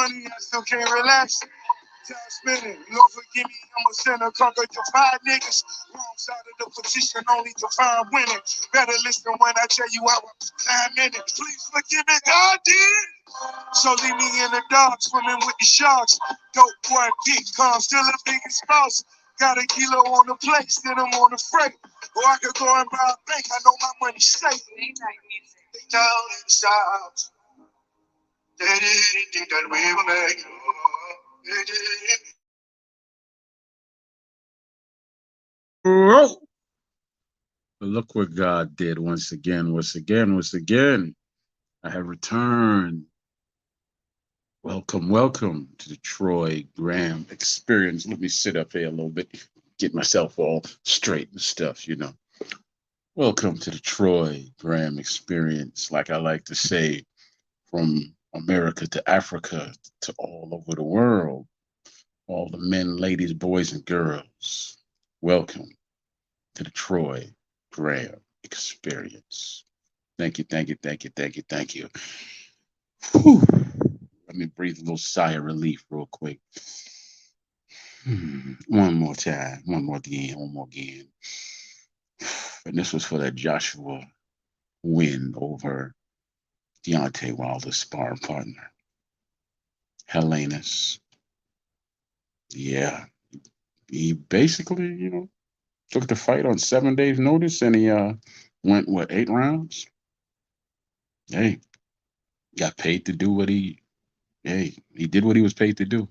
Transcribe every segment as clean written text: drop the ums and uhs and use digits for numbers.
money, I still can't relax. Time spinning, Lord forgive me, I'm a sinner. Conquer your five niggas. Wrong side of the position, only to find winning. Better listen when I tell you how I'm in it. Please forgive me, God did. So leave me in the dark, swimming with the sharks. Dope boy, big calm, still a biggest boss. Got a kilo on the plate, still I'm on the freight. Or I could go and buy a bank, I know my money's safe. They down in the south. They didn't think that we were making it. They didn't. Whoa. Look what God did once again, once again, once again. I have returned. Welcome, welcome to the Troy Graham Experience. Let me sit up here a little bit, get myself all straight and stuff, you know. Welcome to the Troy Graham Experience. Like I like to say, from America to Africa to all over the world, all the men, ladies, boys, and girls. Welcome to the Troy Graham Experience. Thank you, thank you, thank you, thank you, thank you. Whew. Let me breathe a little sigh of relief real quick. One more time, one more again, one more again. And this was for that Joshua win over Deontay Wilder's sparring partner, Helenius. Yeah, he basically, took the fight on 7 days' notice, and he went what 8 rounds. Hey, got paid to do what he. Hey, he did what he was paid to do.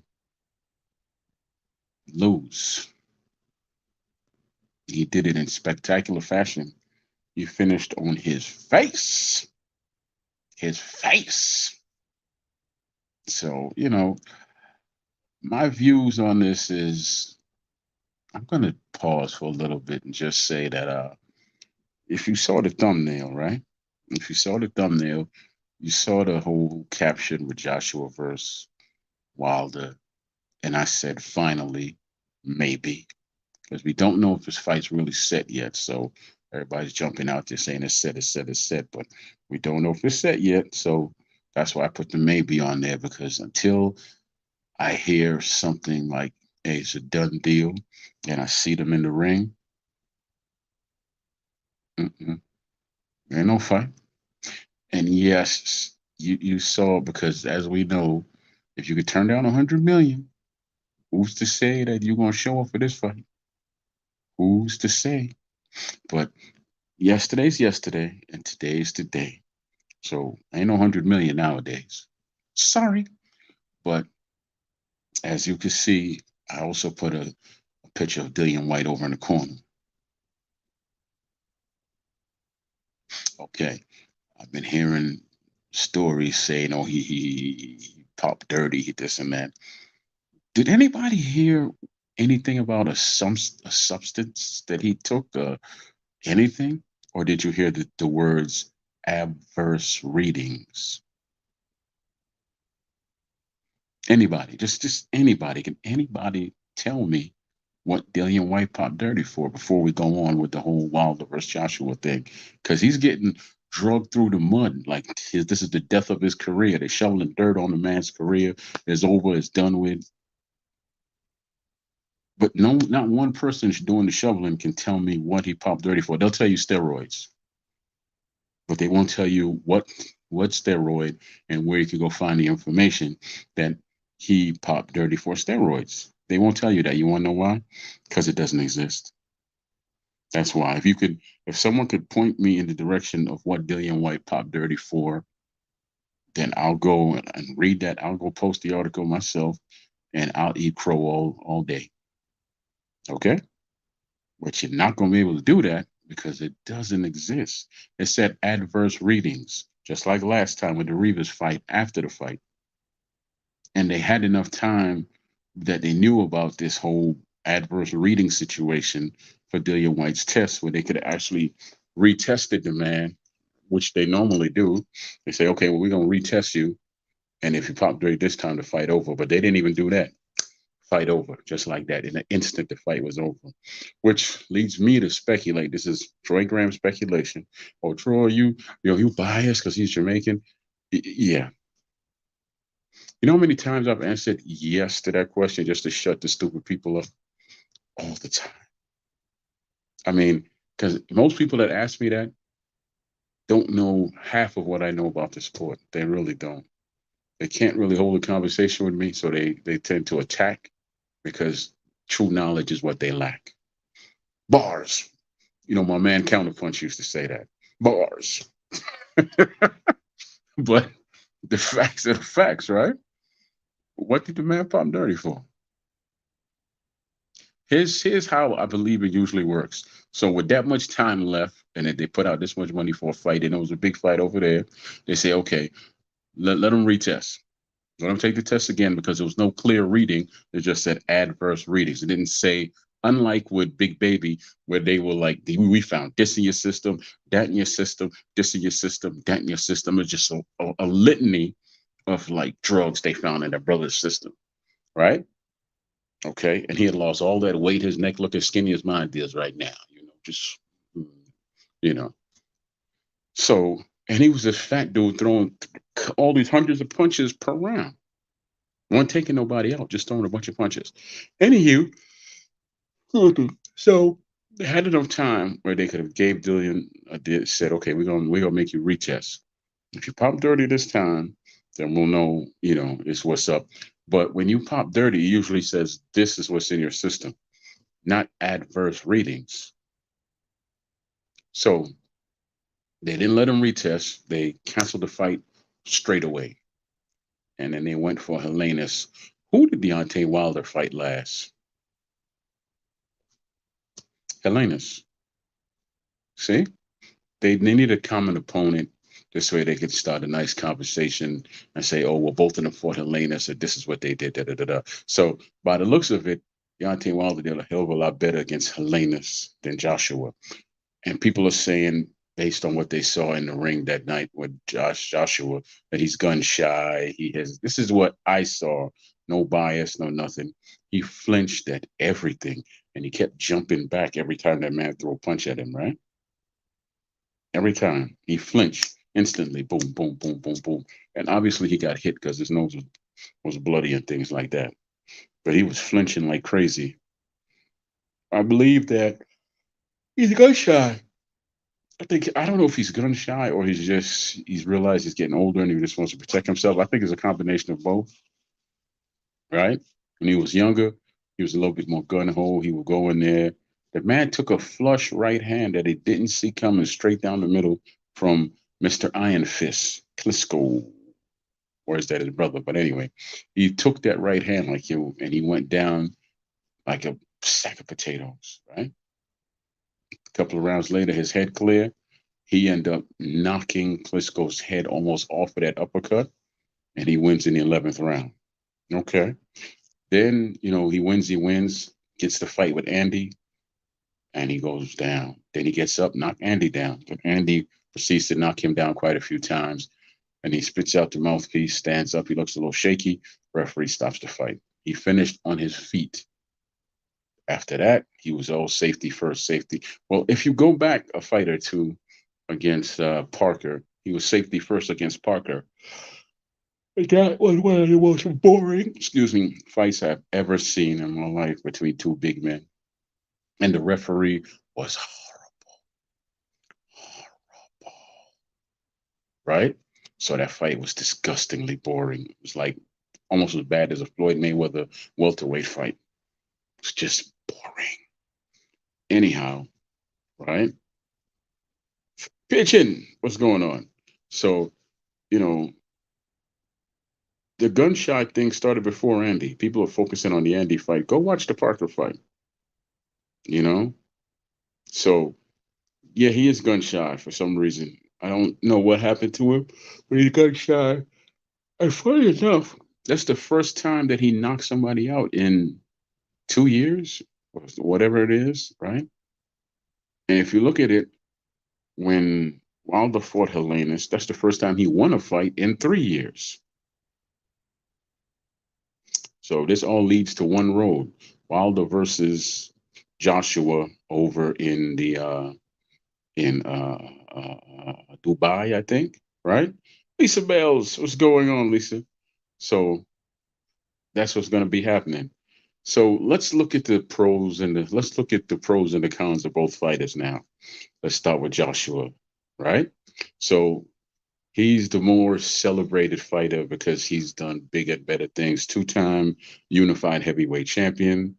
Lose. He did it in spectacular fashion. He finished on his face. His face. So, my views on this is I'm going to pause for a little bit and just say that if you saw the thumbnail, right? If you saw the thumbnail, you saw the whole caption with Joshua versus Wilder. And I said, finally, maybe. Because we don't know if this fight's really set yet. So everybody's jumping out there saying it's set, it's set, it's set. But we don't know if it's set yet. So that's why I put the maybe on there, because until I hear something like, hey, it's a done deal, and I see them in the ring, mm-mm, ain't no fight. And yes, you saw, because as we know, if you could turn down 100 million, who's to say that you're gonna show up for this fight? Who's to say? But yesterday's yesterday, and today's today. So ain't no 100 million nowadays. Sorry, but as you can see, I also put a picture of Dillian White over in the corner. Okay, I've been hearing stories saying, "Oh, he popped dirty, he this and that." Did anybody hear anything about a substance that he took? Anything, or did you hear the words adverse readings? Anybody, just anybody. Can anybody tell me what Dillian White popped dirty for before we go on with the whole Wilder versus Joshua thing? Because he's getting drugged through the mud. Like this is the death of his career. They're shoveling dirt on the man's career. It's over. It's done with. But no, not one person doing the shoveling can tell me what he popped dirty for. They'll tell you steroids, but they won't tell you what steroid and where you can go find the information that he popped dirty for steroids. They won't tell you that. You want to know why? Because it doesn't exist. That's why. If someone could point me in the direction of what Dillian White popped dirty for, then I'll go and read that. I'll go post the article myself, and I'll eat crow all day. Okay? But you're not going to be able to do that because it doesn't exist. It said adverse readings, just like last time with the Rivas fight after the fight. And they had enough time that they knew about this whole adverse reading situation for Dillian White's test, where they could actually retested the man, which they normally do. They say, okay, well, we're going to retest you. And if you pop during this time, the fight over. But they didn't even do that. Fight over, just like that. In an instant, the fight was over, which leads me to speculate. This is Troy Graham speculation. Oh, Troy, you biased because he's Jamaican? Yeah, You know how many times I've answered yes to that question just to shut the stupid people up? All the time. I mean, because most people that ask me that don't know half of what I know about the sport. They really don't. They can't really hold a conversation with me, so they tend to attack because true knowledge is what they lack. Bars. You know, my man Counterpunch used to say that. Bars. But the facts are the facts, right? What did the man pop dirty for? Here's how I believe it usually works. So with that much time left, and then they put out this much money for a fight, and it was a big fight over there, they say, okay, let them retest. Let them take the test again because there was no clear reading. It just said adverse readings. It didn't say, unlike with Big Baby, where they were like, we found this in your system, that in your system, this in your system, that in your system. It's just a litany of like drugs they found in their brother's system, right? Okay. And he had lost all that weight. His neck looking skinny as mine is right now, just, you know. So, and he was this fat dude throwing all these hundreds of punches per round. Wasn't taking nobody out, just throwing a bunch of punches. Anywho, so they had enough time where they could have gave Dillian said, okay, we're gonna make you retest. If you pop dirty this time, then we'll know, it's what's up. But when you pop dirty, it usually says this is what's in your system, not adverse readings. So they didn't let him retest. They canceled the fight straight away. And then they went for Helena's. Who did Deontay Wilder fight last? Helena's. See? They need a common opponent. This way they could start a nice conversation and say, oh, well, both of them fought Helena, so this is what they did. Da, da, da, da. So by the looks of it, Deontay Wilder did a hell of a lot better against Helena's than Joshua. And people are saying, based on what they saw in the ring that night with Joshua, that he's gun shy. This is what I saw. No bias, no nothing. He flinched at everything. And he kept jumping back every time that man threw a punch at him, right? Every time he flinched instantly, boom, boom, boom, boom, boom. And obviously he got hit because his nose was bloody and things like that. But he was flinching like crazy. I believe that he's gun shy. I don't know if he's gun shy or he's realized he's getting older and he just wants to protect himself. I think it's a combination of both, right? When he was younger, he was a little bit more gun ho. He would go in there. The man took a flush right hand that he didn't see coming straight down the middle from Mr. Iron Fist, Klitschko, or is that his brother? But anyway, he took that right hand like you, and he went down like a sack of potatoes, right? A couple of rounds later, his head clear. He ended up knocking Klitschko's head almost off of that uppercut, and he wins in the 11th round. Okay. Then, he wins, gets the fight with Andy, and he goes down. Then he gets up, knock Andy down. But Andy proceeds to knock him down quite a few times, and he spits out the mouthpiece, stands up. He looks a little shaky. Referee stops the fight. He finished on his feet. After that, he was all safety first, safety. Well, if you go back a fight or two against Parker, he was safety first against Parker. That was one of the most boring, fights I've ever seen in my life between two big men. And the referee was horrible. Right? So that fight was disgustingly boring. It was like almost as bad as a Floyd Mayweather welterweight fight. It's just boring. Anyhow, right? Pitching, what's going on? So, the gunshot thing started before Andy. People are focusing on the Andy fight. Go watch the Parker fight. So, yeah, he is gun shy for some reason. I don't know what happened to him, but he's gun shy. And funny enough, that's the first time that he knocked somebody out in 2 years, or whatever it is, right? And if you look at it, when Wilder fought Helenius, that's the first time he won a fight in 3 years. So this all leads to one road: Wilder versus Joshua over in Dubai, I think, right? Lisa Bells, what's going on, Lisa? So That's what's going to be happening. So let's look at the pros and the cons of both fighters now. Let's start with Joshua, right? So he's the more celebrated fighter because he's done bigger, better things. Two-time unified heavyweight champion,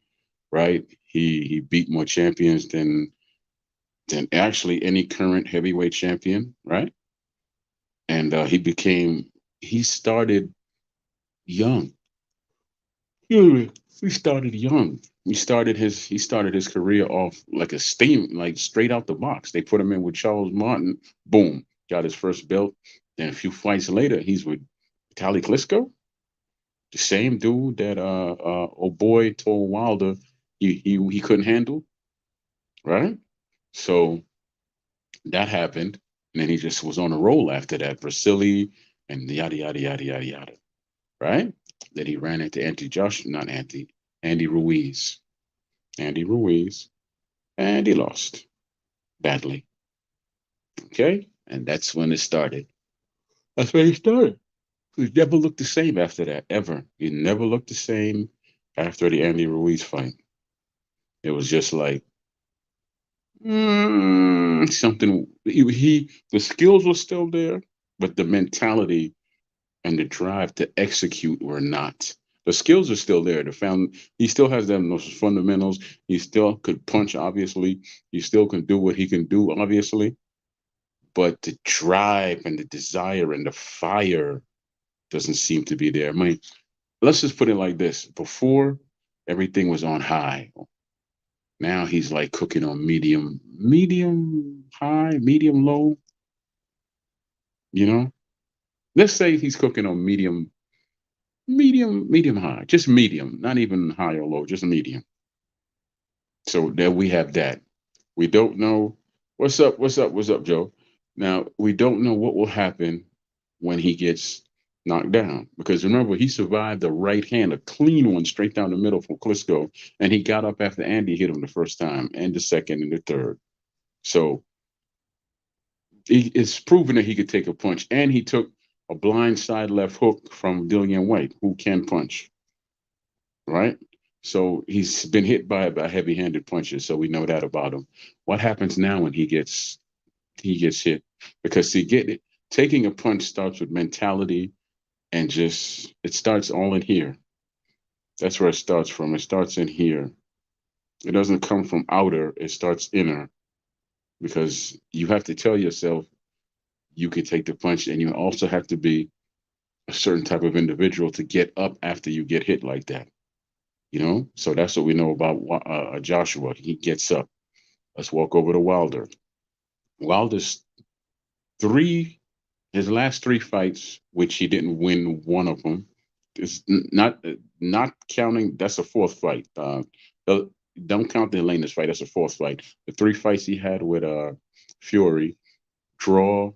right? He beat more champions than actually any current heavyweight champion, right? And he started young. He started young. He started his career off like a steam, like straight out the box. They put him in with Charles Martin. Boom, got his first belt. Then a few fights later, he's with Tally Klitschko, the same dude that oh boy told Wilder he couldn't handle, right? So that happened, and then he just was on a roll after that. Brasili and yada yada yada yada yada, right? Then he ran into not Andy Ruiz. Andy Ruiz, and he lost badly. Okay, and that's when it started. That's when he started. He never looked the same after that, ever. He never looked the same after the Andy Ruiz fight. It was just like something. The skills were still there, but the mentality and the drive to execute were not. The skills are still there. He still has them those fundamentals. He still could punch, obviously. He still can do what he can do, obviously. But the drive and the desire and the fire doesn't seem to be there. I mean, let's just put it like this. Before, everything was on high. Now he's like cooking on medium high, medium low, you know? Let's say he's cooking on medium high, just medium, not even high or low, just medium. So there we have that. We don't know what's up, Joe. Now we don't know what will happen when he gets knocked down because remember he survived the right hand, a clean one straight down the middle from Klitschko, and he got up after Andy hit him the first time, and the second and the third. So it's proven that he could take a punch, and he took a blind side left hook from Dillian White, who can punch, right? So he's been hit by heavy-handed punches, so we know that about him. What happens now when he gets hit? Because taking a punch starts with mentality and just it starts all in here. That's where it starts from. It starts in here. It doesn't come from outer. It starts inner because you have to tell yourself you can take the punch, and you also have to be a certain type of individual to get up after you get hit like that. So that's what we know about Joshua. He gets up. Let's walk over to Wilder. Wilder's three his last three fights, which he didn't win one of them, is not counting. That's a fourth fight. Uh, don't count the Elena's fight. That's a fourth fight. The three fights he had with Fury, draw,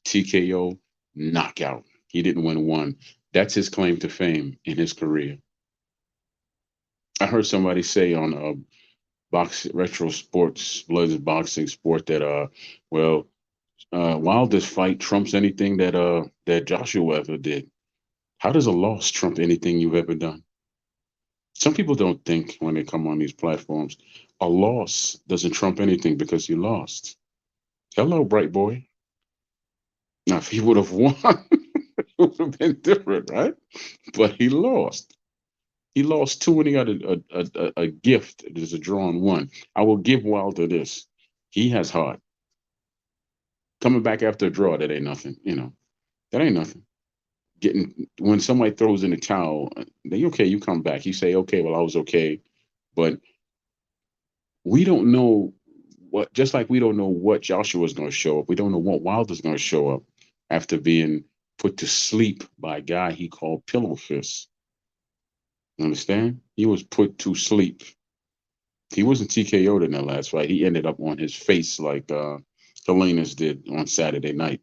TKO, knockout. He didn't win one. That's his claim to fame in his career. I heard somebody say on box retro sports, blooded boxing sport that well, Wilder's fight trumps anything that Joshua ever did. How does a loss trump anything you've ever done? Some people don't think when they come on these platforms, a loss doesn't trump anything because you lost. Hello, bright boy. Now, if he would have won, it would have been different, right? But he lost. He lost two and he got a gift. There's a drawn one. I will give Wilder this. He has heart. Coming back after a draw, that ain't nothing. That ain't nothing. Getting when somebody throws in a towel, they okay, you come back. You say, okay, well, I was okay. But we don't know just like we don't know what Joshua's going to show up. We don't know what Wilder's going to show up after being put to sleep by a guy he called Pillow Fist. You understand? He was put to sleep. He wasn't TKO'd in that last fight. He ended up on his face like Salinas did on Saturday night.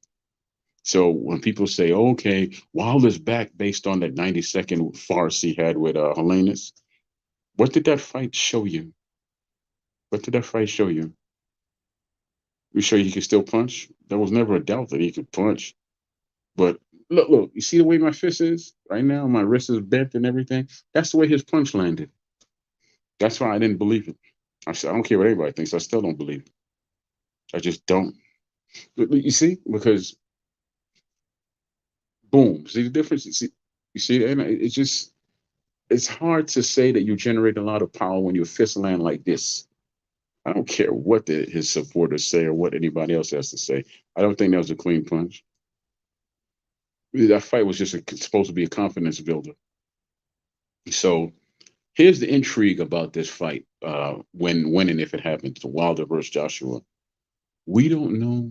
So when people say, oh, okay, Wilder's back based on that 90-second farce he had with Helenas, what did that fight show you? What did that fight show you? You sure he could still punch? There was never a doubt that he could punch. But Look. You see the way my fist is right now? My wrist is bent and everything. That's the way his punch landed. That's why I didn't believe it. I said, I don't care what anybody thinks. I still don't believe it. I just don't. You see, because boom. See the difference? You see, and it's just it's hard to say that you generate a lot of power when your fist land like this. I don't care what his supporters say or what anybody else has to say. I don't think that was a clean punch. That fight was just supposed to be a confidence builder. So here's the intrigue about this fight, when and if it happens, Wilder versus Joshua. We don't know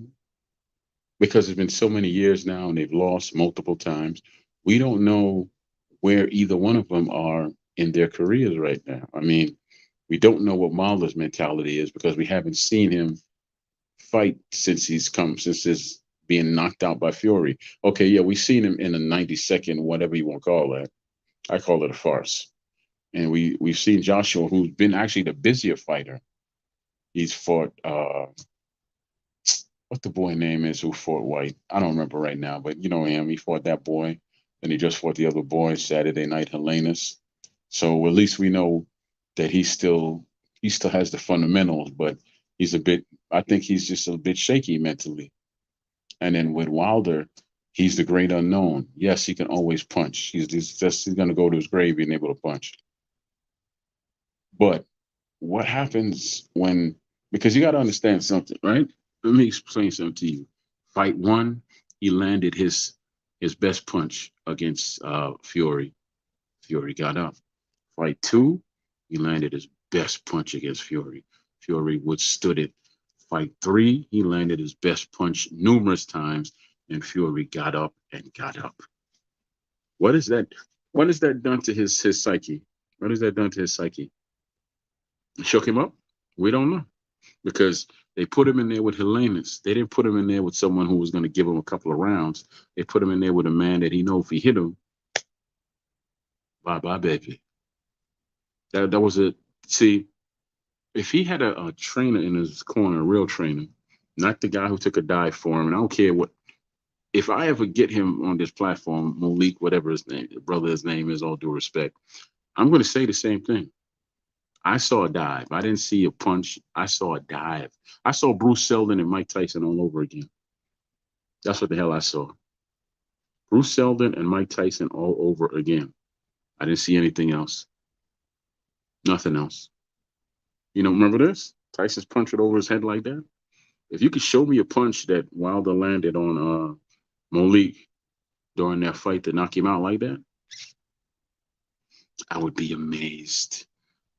because it's been so many years now and they've lost multiple times. We don't know where either one of them are in their careers right now. I mean, we don't know what Wilder's mentality is because we haven't seen him fight since his being knocked out by Fury. Okay, yeah, we've seen him in a 90-second, whatever you want to call that. I call it a farce. And we've seen Joshua, who's been actually the busier fighter. He's fought what the boy name is who fought White. I don't remember right now, but you know him. He fought that boy, and he just fought the other boy Saturday night, Helenas. So at least we know that he still has the fundamentals, but he's a bit. I think he's just a bit shaky mentally. And then with Wilder, he's the great unknown. Yes, he can always punch. He's going to go to his grave being able to punch. But what happens when? Because you got to understand something, right? Let me explain something to you. Fight one, he landed his best punch against Fury. Fury got up. Fight two, he landed his best punch against Fury. Fury withstood it. Fight three, he landed his best punch numerous times, and Fury got up and got up. What is that? What has that done to his psyche? What has that done to his psyche? Shook him up? We don't know because they put him in there with Helenas. They didn't put him in there with someone who was going to give him a couple of rounds. They put him in there with a man that he know if he hit him, bye bye baby. That was a see. If he had a trainer in his corner, a real trainer, not the guy who took a dive for him, and I don't care what. If I ever get him on this platform, Malik, whatever his name is, all due respect, I'm going to say the same thing. I saw a dive. I didn't see a punch. I saw a dive. I saw Bruce Seldon and Mike Tyson all over again. That's what the hell I saw. Bruce Seldon and Mike Tyson all over again. I didn't see anything else. Nothing else. You know, remember this? Tyson's punch it over his head like that. If you could show me a punch that Wilder landed on Malik during that fight to knock him out like that, I would be amazed.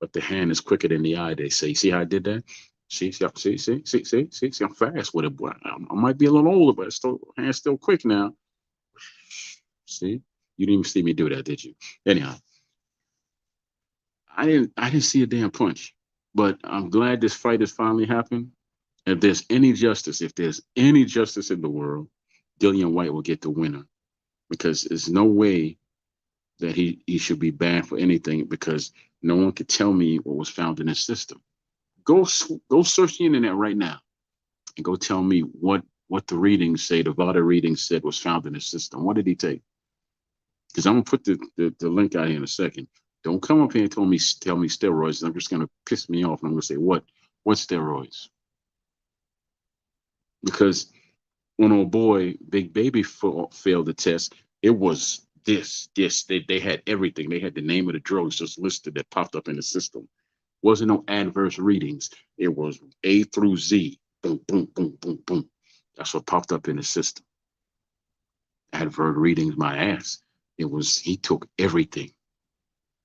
But the hand is quicker than the eye, they say. See how I did that? See, I'm fast with it, boy. I might be a little older, but hand's still quick now. See? You didn't even see me do that, did you? Anyhow, I didn't see a damn punch. But I'm glad this fight has finally happened. If there's any justice in the world, Dillian White will get the winner. Because there's no way that he should be banned for anything because no one could tell me what was found in his system. Go search the internet right now and go tell me what the readings say, the VADA readings said was found in his system. What did he take? Because I'm gonna put the link out here in a second. Don't come up here and tell me steroids. I'm just gonna piss me off. And I'm gonna say what steroids? Because when old boy Big Baby failed the test, it was this. They had everything. They had the name of the drugs just listed that popped up in the system. Wasn't no adverse readings. It was A through Z. Boom, boom, boom, boom, boom. That's what popped up in the system. Adverse readings, my ass. It was he took everything.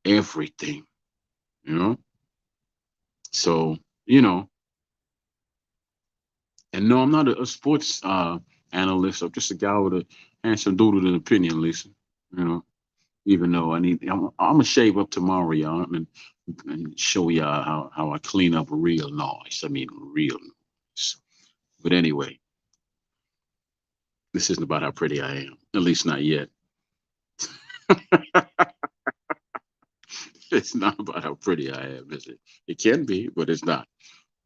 Everything. You know? So, you know. And no, I'm not a sports analyst. I'm just a guy with a handsome dude with an opinion, Lisa. You know, even though I'm gonna shave up tomorrow, y'all, and show y'all how I clean up real noise. I mean, real noise. But anyway, this isn't about how pretty I am. At least not yet. It's not about how pretty I am, is it? It can be, but it's not.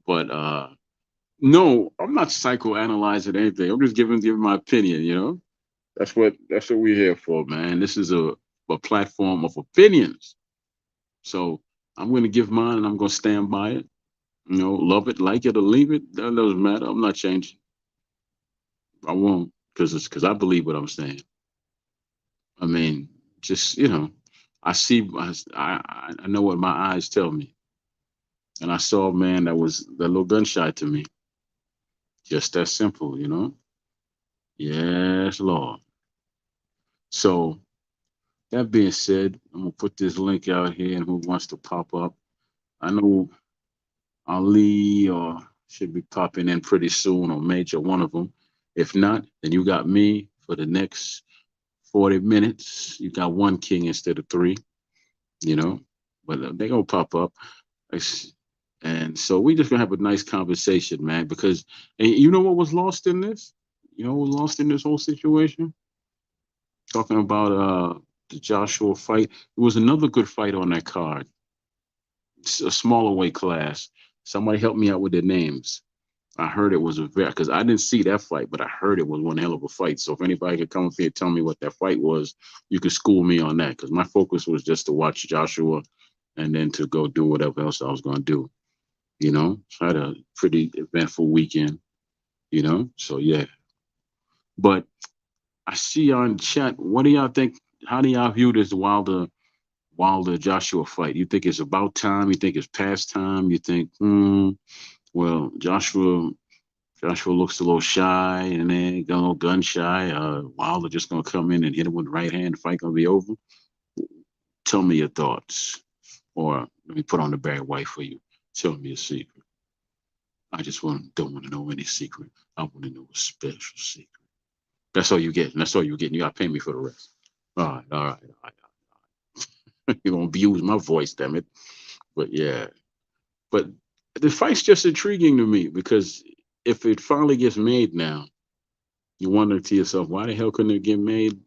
But no, I'm not psychoanalyzing anything. I'm just giving my opinion, you know? That's what we're here for, man. This is a platform of opinions. So I'm gonna give mine and I'm gonna stand by it. Love it, like it, or leave it. That doesn't matter. I'm not changing. I won't, because I believe what I'm saying. I mean, just I see. I know what my eyes tell me, and I saw a man that was a little gun shy to me. Just that simple. Yes, Lord. So that being said, I'm gonna put this link out here, and who wants to pop up? I know Ali should be popping in pretty soon, or Major, one of them. If not, then you got me for the next 40 minutes. You got one king instead of three, you know, but they're going to pop up. And so we just going to have a nice conversation, man, because and you know what was lost in this? You know what was lost in this whole situation? Talking about the Joshua fight. There was another good fight on that card. It's a smaller weight class. Somebody help me out with their names. I heard it was a very, because I didn't see that fight, but I heard it was one hell of a fight. So if anybody could come up here and tell me what that fight was, you could school me on that. Because my focus was just to watch Joshua and then to go do whatever else I was going to do. So I had a pretty eventful weekend, So yeah. But I see y'all in the chat. What do y'all think? How do y'all view this Wilder Joshua fight? You think it's about time? You think it's past time? You think, well, Joshua looks a little shy and then got a little gun shy. Wilder just gonna come in and hit him with the right hand. The fight gonna be over. Tell me your thoughts, or let me put on the Barry White for you. Tell me a secret. I just don't want to know any secret. I want to know a special secret. That's all you get. That's all you get. You gotta pay me for the rest. All right. You're gonna abuse my voice, damn it. But yeah. But the fight's just intriguing to me because if it finally gets made now, you wonder to yourself, why the hell couldn't it get made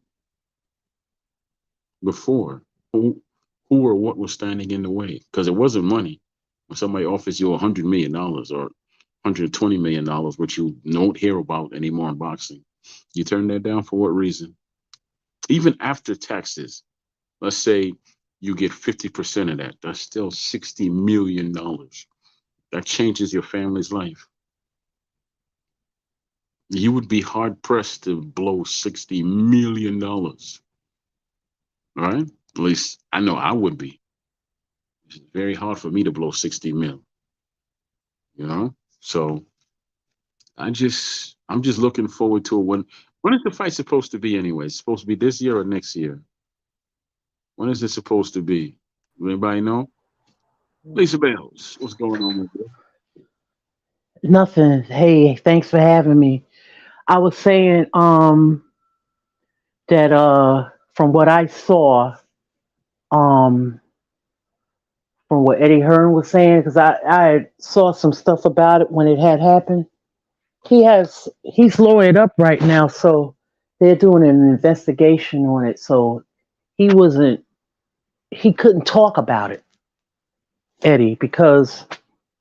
before? Who or what was standing in the way? Because it wasn't money. When somebody offers you $100 million or $120 million, which you don't hear about anymore in boxing, you turn that down for what reason? Even after taxes, let's say you get 50% of that. That's still $60 million. That changes your family's life. You would be hard pressed to blow $60 million. Right? At least I know I would be. It's very hard for me to blow 60 mil. So I'm just looking forward to it. When is the fight supposed to be anyway? It's supposed to be this year or next year? When is it supposed to be? Anybody know? Lisa Bells, what's going on with you? Nothing. Hey, thanks for having me. I was saying that from what I saw, um from what Eddie Hearn was saying, because I saw some stuff about it when it had happened. He's lawyered up right now, so they're doing an investigation on it. So he wasn't he couldn't talk about it, Eddie, because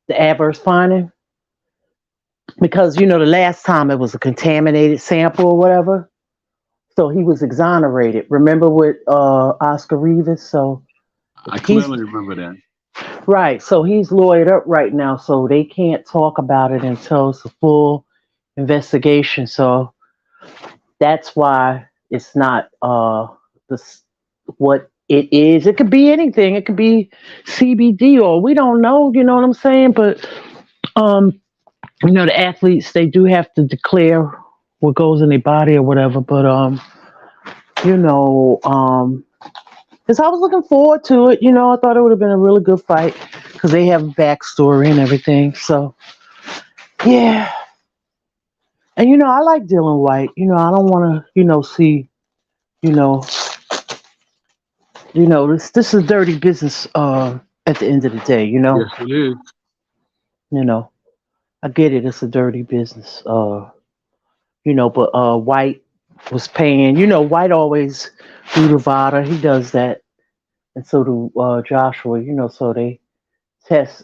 the adverse finding. Because the last time it was a contaminated sample or whatever. So he was exonerated. Remember with Oscar Rivas? So I he's clearly remember that. right. So he's lawyered up right now. So they can't talk about it until it's a full investigation. So that's why it's not this what it is. It could be anything. It could be CBD or we don't know. You know what I'm saying? But um, the athletes they do have to declare what goes in their body or whatever. But you know, um, because I was looking forward to it. I thought it would have been a really good fight because they have a backstory and everything. So yeah, and I like Dylan White. I don't want to see you know this is dirty business. At the end of the day, Yes, it is. you know I get it. It's a dirty business. But White was paying. White always do Nevada. He does that, and so do Joshua. So they test.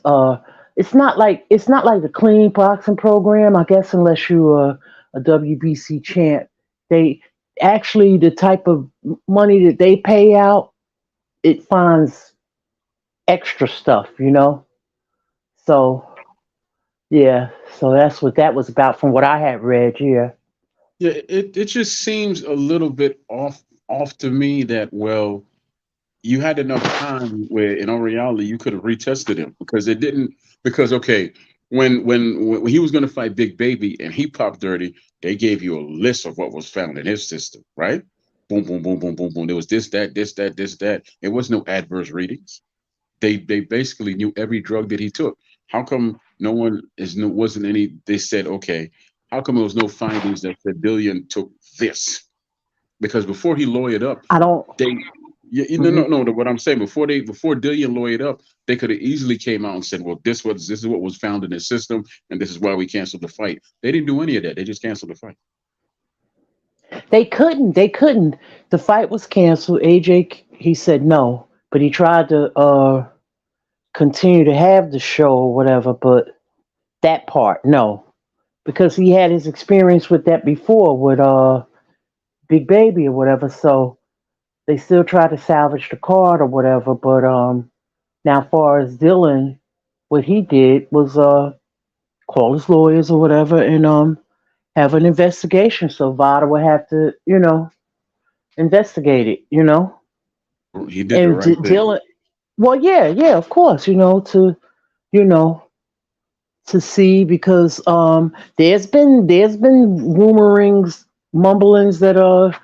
It's not like the clean boxing program. I guess unless you are a WBC champ, they actually the type of money that they pay out, it finds extra stuff, you know. So yeah, so that's what that was about from what I had read. Yeah. Yeah, it just seems a little bit off to me that, well, you had enough time where in all reality you could have retested him because it didn't, because okay, when he was going to fight Big Baby and he popped 30, they gave you a list of what was found in his system, right? Boom, boom, boom, boom, boom, boom. There was this, that, this, that, this, that. It was no adverse readings. They basically knew every drug that he took. How come no one is no wasn't any? They said, okay, how come there was no findings that said Billion took this? Because before he lawyered up, I don't. they yeah, no, Hmm. no, no. What I'm saying, before Dillian lawyered up, they could have easily came out and said, well, this is what was found in his system, and this is why we canceled the fight. They didn't do any of that. They just canceled the fight. They couldn't. They couldn't. The fight was canceled. AJ, he said no, but he tried to continue to have the show or whatever. But that part, no, because he had his experience with that before with Big Baby or whatever. So they still tried to salvage the card or whatever. But now, as far as Dylan, what he did was call his lawyers or whatever and have an investigation. So Vada would have to, investigate it, He did the and right thing. Dylan. Well, yeah, yeah, of course, you know, to see because there's been rumorings, mumblings that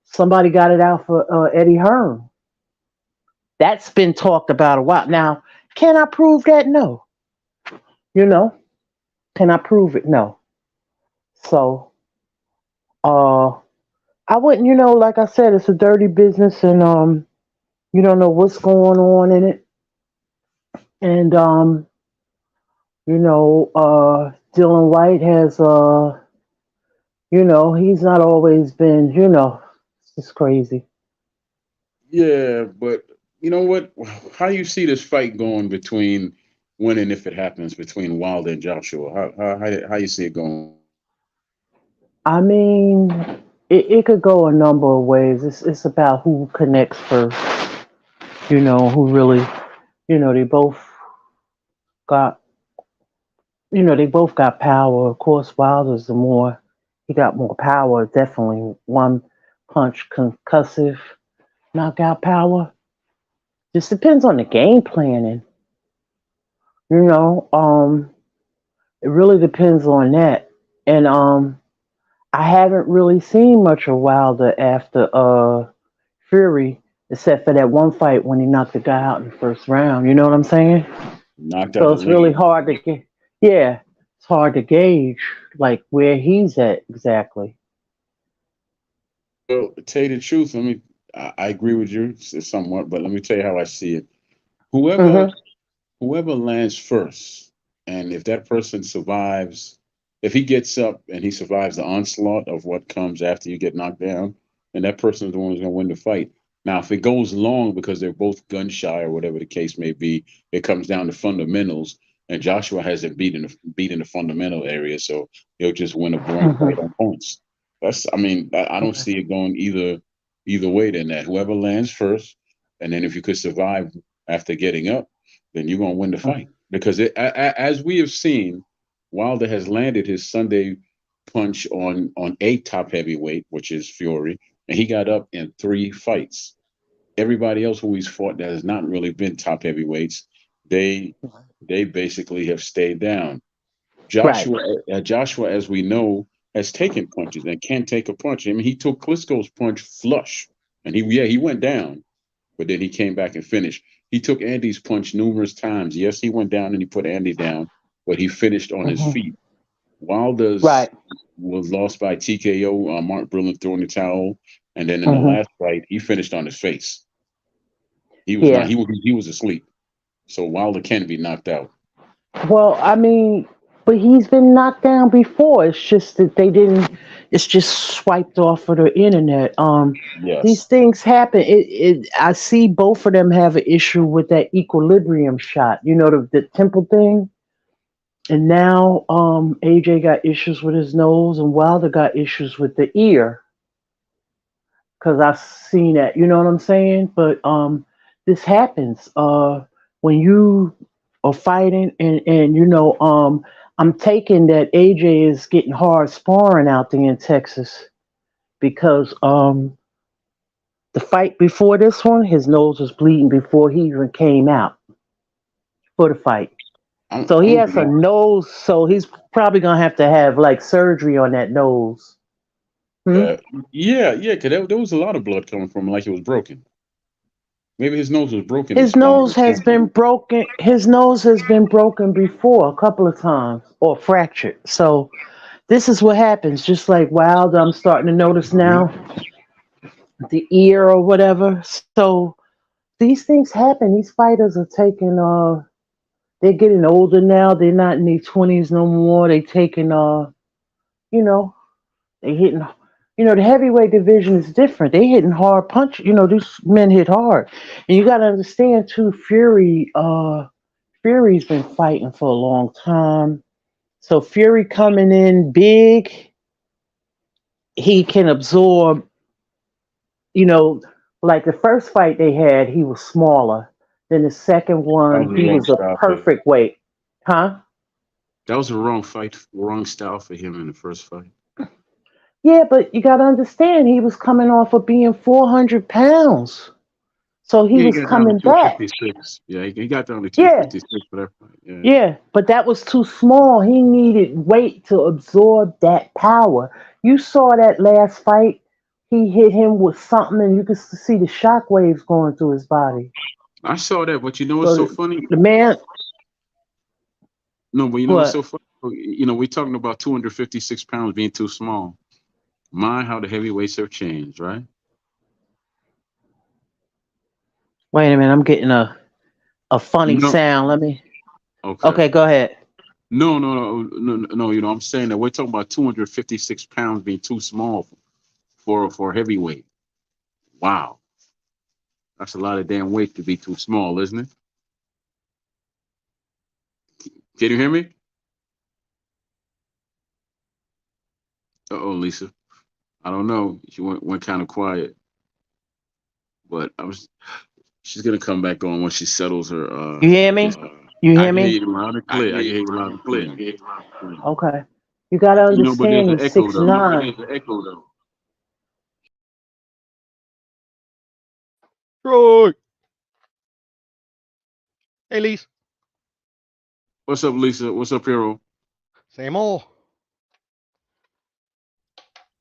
somebody got it out for Eddie Hearn. That's been talked about a while. Now, can I prove that? No. You know, can I prove it? No. So, uh, I wouldn't. Like I said, it's a dirty business, and you don't know what's going on in it, and Dylan White has he's not always been, it's just crazy. Yeah, but you know what? How you see this fight going between winning if it happens between Wilder and Joshua? How you see it going? I mean, it could go a number of ways. It's about who connects first. Who really, they both got, power. Of course, Wilder's he got more power. Definitely one punch concussive knockout power. Just depends on the game planning. You know, it really depends on that. And I haven't really seen much of Wilder after Fury, except for that one fight when he knocked the guy out in the first round. You know what I'm saying? Knocked out So the it's really lead. hard to get. Yeah, it's hard to gauge like where he's at exactly. Well, to tell you the truth, I agree with you somewhat, but let me tell you how I see it. Whoever Hmm. whoever lands first, and if that person survives, if he gets up and he survives the onslaught of what comes after you get knocked down, then that person is the one who's going to win the fight. Now, if it goes long because they're both gun shy or whatever the case may be, it comes down to fundamentals. And Joshua hasn't beaten the fundamental area, so he'll just win a boring fight Hmm. on points. I don't see it going either way than that. Whoever lands first, and then if you could survive after getting up, then you're gonna win the fight because as we have seen, Wilder has landed his Sunday punch on a top heavyweight, which is Fury, and he got up in 3 fights. Everybody else who he's fought that has not really been top heavyweights, they they basically have stayed down. Right. Joshua, as we know, has taken punches and can take a punch. I mean, he took Klitschko's punch flush, and he went down, but then he came back and finished. He took Andy's punch numerous times. Yes, he went down and he put Andy down, but he finished on his Hmm. feet. Wilder's Right. was lost by TKO. Mark Brilliant throwing the towel, and then in the Hmm. last fight, he finished on his face. He was not. Yeah. He was asleep. So Wilder can be knocked out. Well, I mean, but he's been knocked down before. It's just that they didn't. It's just swiped off of the internet. These Yes. things happen. I see both of them have an issue with that equilibrium shot. The temple thing. And now, AJ got issues with his nose, and Wilder got issues with the ear. because I've seen that. You know what I'm saying? But this happens when you are fighting, and I'm taking that AJ is getting hard sparring out there in Texas because the fight before this one, his nose was bleeding before he even came out for the fight. So he has a nose, so he's probably gonna have to have like surgery on that nose. Yeah, because there was a lot of blood coming from him, like it was broken. Maybe his nose was broken. His nose has been broken. His nose has been broken before a couple of times or fractured. So this is what happens. Just like Wilder, I'm starting to notice now the ear or whatever. So these things happen. These fighters are taking they're getting older now. They're not in their 20s no more. They taking you know, they hitting, the heavyweight division is different. They hitting hard punch. These men hit hard, and you got to understand too. Fury's been fighting for a long time, so Fury coming in big, he can absorb. Like the first fight they had, he was smaller. Then the second one, he was a perfect weight, huh? That was the wrong fight, wrong style for him in the first fight. Yeah, but you got to understand, he was coming off of being 400 pounds. So he was coming back. Yeah, he got down to 256 for that fight. Yeah, but that was too small. He needed weight to absorb that power. You saw that last fight. He hit him with something, and you could see the shock waves going through his body. I saw that, but you know what's so funny? The man. No, but you know what's so funny? We're talking about 256 pounds being too small. Mind how the heavyweights have changed, right? Wait a minute, I'm getting a funny sound. Let me. Okay, go ahead. No. I'm saying that we're talking about 256 pounds being too small for heavyweight. Wow, that's a lot of damn weight to be too small, isn't it? Can you hear me? Lisa. I don't know. She went kind of quiet, but she's gonna come back on when she settles her. You hear me? You hear me? I hear you loud and clear. I hear you loud and clear. Okay. You gotta understand he's 6'9". There's an echo though. Troy. Hey, Lisa. What's up, Lisa? What's up, Hero? Same old.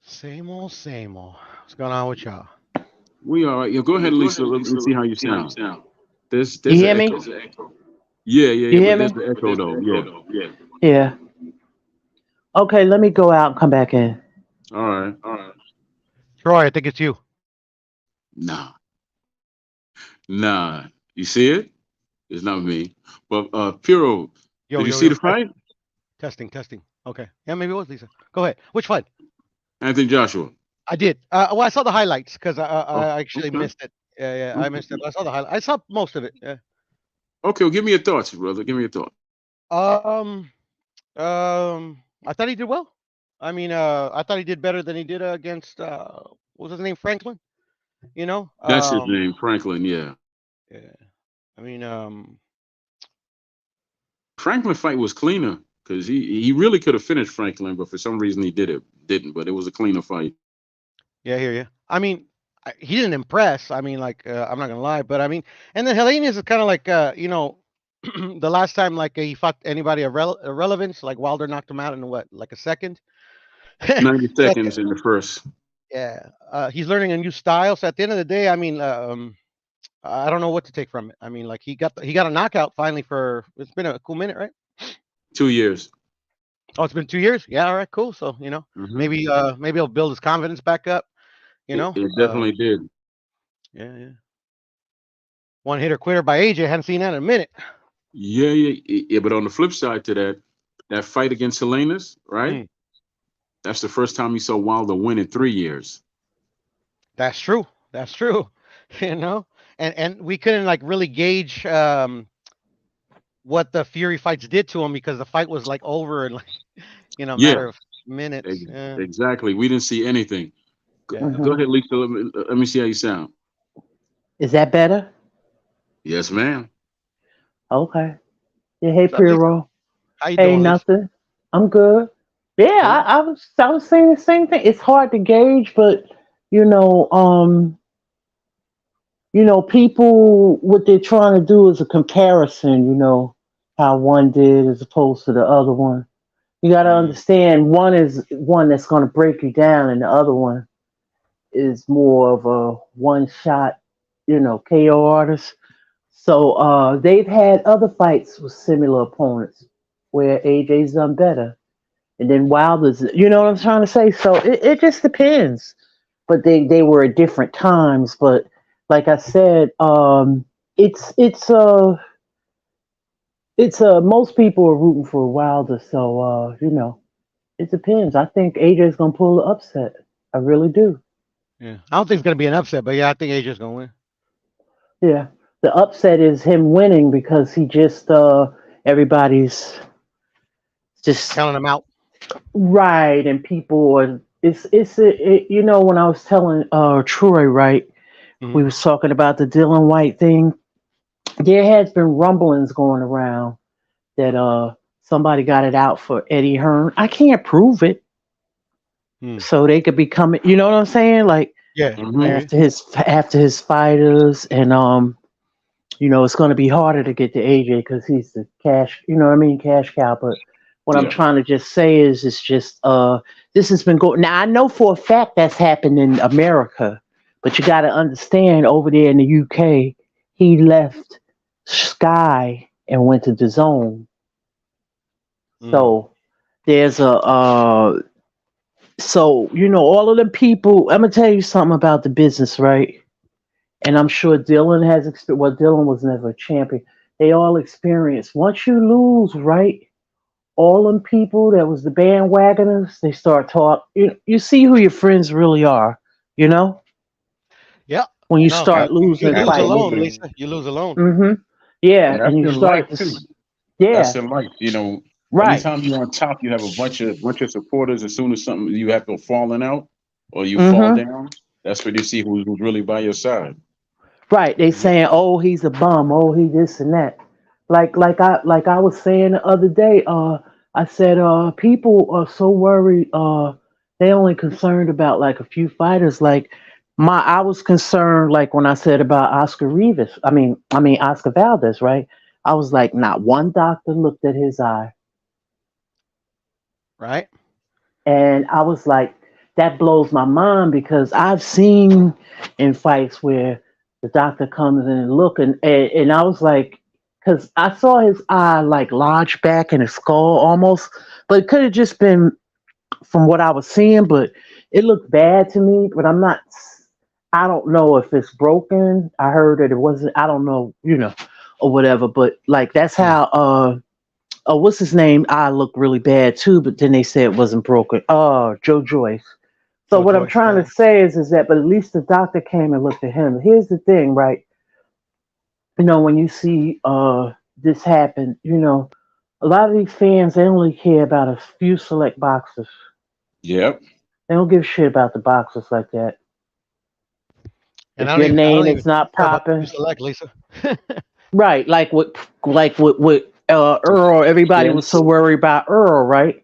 Same old, same old. What's going on with y'all? We all right. Go ahead, Lisa. Let me see how you sound. There's you hear me? Yeah. You hear me? There's the echo though. Yeah. Okay, let me go out and come back in. All right. Troy, I think it's you. Nah. You see it? It's not me. But Piro, did you see the fight? Testing. Okay. Yeah, maybe it was Lisa. Go ahead. Which fight? Anthony Joshua. I did. Well, I saw the highlights because I actually missed it. Yeah, I missed it. I saw the highlights. I saw most of it. Yeah. Okay, well, give me your thoughts, brother. Give me your thoughts. I thought he did well. I mean, I thought he did better than he did against what was his name, Franklin. That's his name, Franklin. Yeah. Yeah. I mean, Franklin fight was cleaner because he really could have finished Franklin, but for some reason he didn't. But it was a cleaner fight. Yeah, I hear you. I mean, he didn't impress. I mean, like I'm not gonna lie, but I mean, and then Helenius is kind of like the last time like he fought anybody of relevance, like Wilder knocked him out in what, like a second. 90 seconds in the first. Yeah, he's learning a new style. So at the end of the day, I mean, I don't know what to take from it. I mean, like he got a knockout finally it's been a cool minute, right? 2 years. Oh, it's been 2 years. Yeah, all right, cool. So maybe he'll build his confidence back up. It definitely did. Yeah. One hitter quitter by AJ. Hadn't seen that in a minute. Yeah. But on the flip side to that fight against Salinas, right? That's the first time you saw Wilder win in 3 years. That's true. And we couldn't like really gauge what the Fury fights did to him because the fight was like over in like matter of minutes. Exactly. We didn't see anything. Yeah. Go ahead, Lisa. Let me see how you sound. Is that better? Yes, ma'am. Okay. Yeah, hey What's up, Lisa? Piero. How you Hey, doing, Lisa? nothing. I'm good. Yeah, Cool. I was saying the same thing. It's hard to gauge, but you know, people what they're trying to do is a comparison, how one did as opposed to the other one. You gotta Mm. understand one is one that's gonna break you down and the other one is more of a one shot, KO artist. So they've had other fights with similar opponents where AJ's done better. And then Wilder's, you know what I'm trying to say? So it just depends. But they were at different times. But like I said, it's most people are rooting for Wilder. So it depends. I think AJ's gonna pull the upset. I really do. Yeah. I don't think it's gonna be an upset, but yeah, I think AJ's gonna win. Yeah. The upset is him winning because he just everybody's just Counting them out. right, and people are when I was telling Troy, right, Hmm. we was talking about the Dylan White thing. There has been rumblings going around that somebody got it out for Eddie Hearn. I can't prove it, Hmm. so they could be coming. You know what I'm saying? Like Yeah, I Hmm. hear you. after his fighters, and it's going to be harder to get to AJ because he's the cash. You know what I mean? Cash cow. But what I'm Yeah. trying to just say is, it's just this has been going. Now I know for a fact that's happened in America, but you got to understand over there in the UK, he left Sky and went to the Zone. Mm. So there's all of the people. I'm gonna tell you something about the business, right? And I'm sure Dylan has experienced. Well, Dylan was never a champion. They all experience. Once you lose, right? All them people that was the bandwagoners, they start talk. You see who your friends really are. You know Yeah. when you No, start you losing lose fights. alone, Absolutely. Lisa. You lose alone. Yeah, And that's and you in life start to. too. That's Yeah, in life. right. Anytime you're on top, you have a bunch of supporters. As soon as something you have to falling out or you fall hmm down, that's where you see who's really by your side. Right. They saying, "Oh, he's a bum. Oh, he this and that." Like I was saying the other day. I said, people are so worried. They only concerned about like a few fighters. Like I was concerned. Like when I said about Oscar Rivas. I mean Oscar Valdez. Right. I was like, not one doctor looked at his eye, Right? and I was like, that blows my mind because I've seen in fights where the doctor comes in and look and I was like, because I saw his eye like lodged back in his skull almost, but it could have just been from what I was seeing, but it looked bad to me. But I don't know if it's broken. I heard that it wasn't. I don't know, or whatever. But like that's Mm. how what's his name? I looked really bad too, but then they said it wasn't broken. Oh, Joe Joyce. So Joe what I'm Joyce. trying Yeah. to say is that, but at least the doctor came and looked at him. Here's the thing, right? When you see this happen, a lot of these fans they only care about a few select boxers. Yep. They don't give a shit about the boxers like that. And If your I name don't even is not care about the popping, select, Lisa. right? Like with Earl, everybody was so Spence. worried about Earl, right?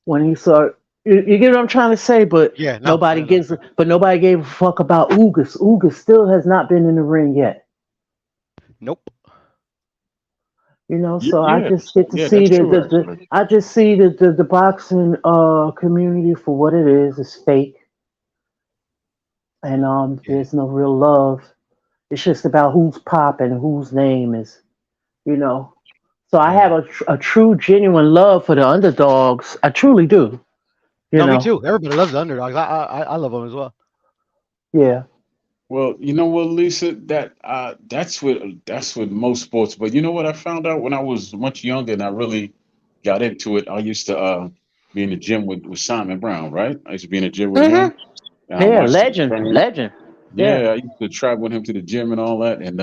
When he saw you get what I'm trying to say, but Yeah, no, nobody I know. gives but nobody gave a fuck about Ugas. Ugas still has not been in the ring yet. Nope. So I Yeah. just get to Yeah, see that's the, true the, the actually. I just see the boxing community for what it is. It's fake, and Yeah. there's no real love. It's just about who's popping, whose name is, you know. So I Yeah. have a true, genuine love for the underdogs. I truly do. You No, me know. too. Everybody loves the underdogs. I love them as well. Yeah. Well, you know what, Lisa, that's with most sports. But you know what I found out when I was much younger and I really got into it. I used to be in the gym with Simon Brown, right? I used to be in the gym with him Mhm. and I Yeah. watched him Legend. train. Legend. Yeah. Yeah, I used to travel with him to the gym and all that. And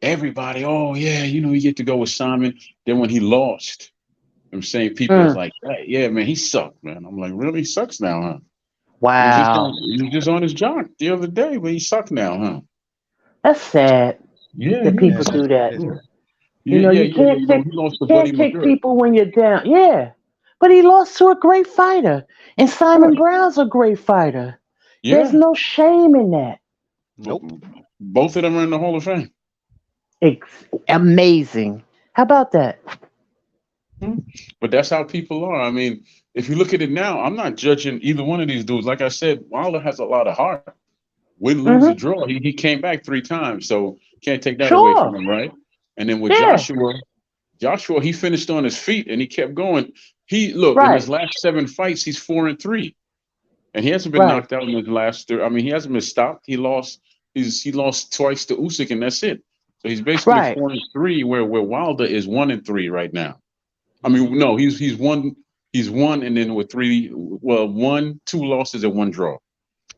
everybody, oh yeah, you get to go with Simon. Then when he lost, I'm saying people was Mm. like, hey, yeah, man, he sucked, man. I'm like, really? He sucks now, huh? Wow. He was just on his jock the other day, but he sucked now, huh? That's sad Yeah, that yeah, people do that. yeah, yeah, You yeah, yeah. can't You know, kick he lost to Buddy can't kick McGirt. people when you're down. Yeah. But he lost to a great fighter. And Simon Right. Brown's a great fighter. There's Yeah. no shame in that. Nope. Both of them are in the Hall of Fame. Amazing. How about that? Hmm. But that's how people are. I mean, if you look at it now, I'm not judging either one of these dudes. Like I said, Wilder has a lot of heart. Win, lose, or Hmm. draw. He came back 3 times, so can't take that away from Sure. him, right? And then with Yeah. Joshua, he finished on his feet and he kept going. He look in his Right. last 7 fights, he's 4-3, and he hasn't been Right. knocked out in his last. I mean, he hasn't been stopped. He lost. He lost twice to Usyk, and that's it. So he's basically Right. 4-3, where Wilder is 1-3 right now. I mean, no, he's one, and then with three, well, 2 losses and 1 draw.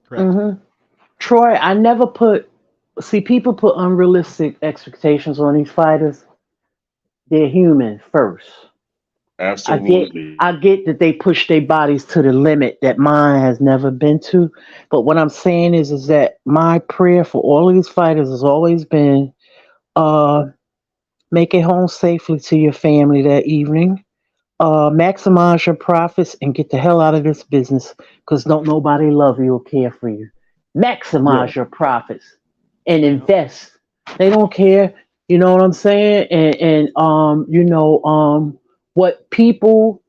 Correct. Hmm. Troy, I never put see people put unrealistic expectations on these fighters. They're human first. I get Absolutely. I get that they push their bodies to the limit that mine has never been to. But what I'm saying is that my prayer for all of these fighters has always been uh make it home safely to your family that evening. Maximize your profits and get the hell out of this business because don't nobody love you or care for you. Yeah. Maximize your profits and Yep. invest. They don't care. You know what I'm saying? What people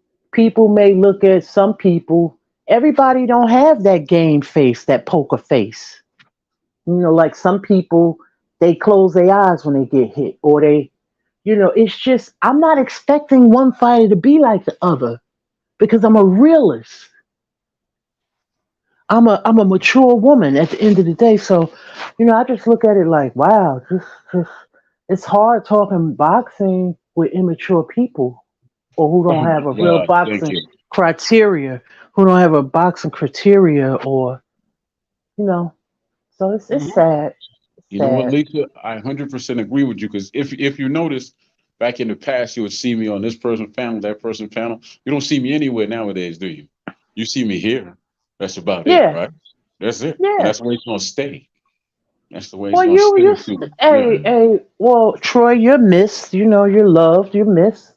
may look at some people. Everybody don't have that game face, that poker face. Like some people, they close their eyes when they get hit, or it's just I'm not expecting one fighter to be like the other because I'm a realist. I'm a mature woman at the end of the day. So, I just look at it like, wow, just it's hard talking boxing with immature people or who Oh don't my have a real God. Thank boxing you. criteria, who don't have a boxing criteria or you know. So it's Hmm. sad. It's You know what, sad. Lisa? I 100% agree with you because if you notice, back in the past, you would see me on this person panel, that person panel. You don't see me anywhere nowadays, do you? You see me here. That's about it, Yeah, right? That's it, and yeah. that's the way it's gonna stay. That's the way it's Well, gonna stay too. Yeah, well, Troy, you're missed. You're loved. You're missed.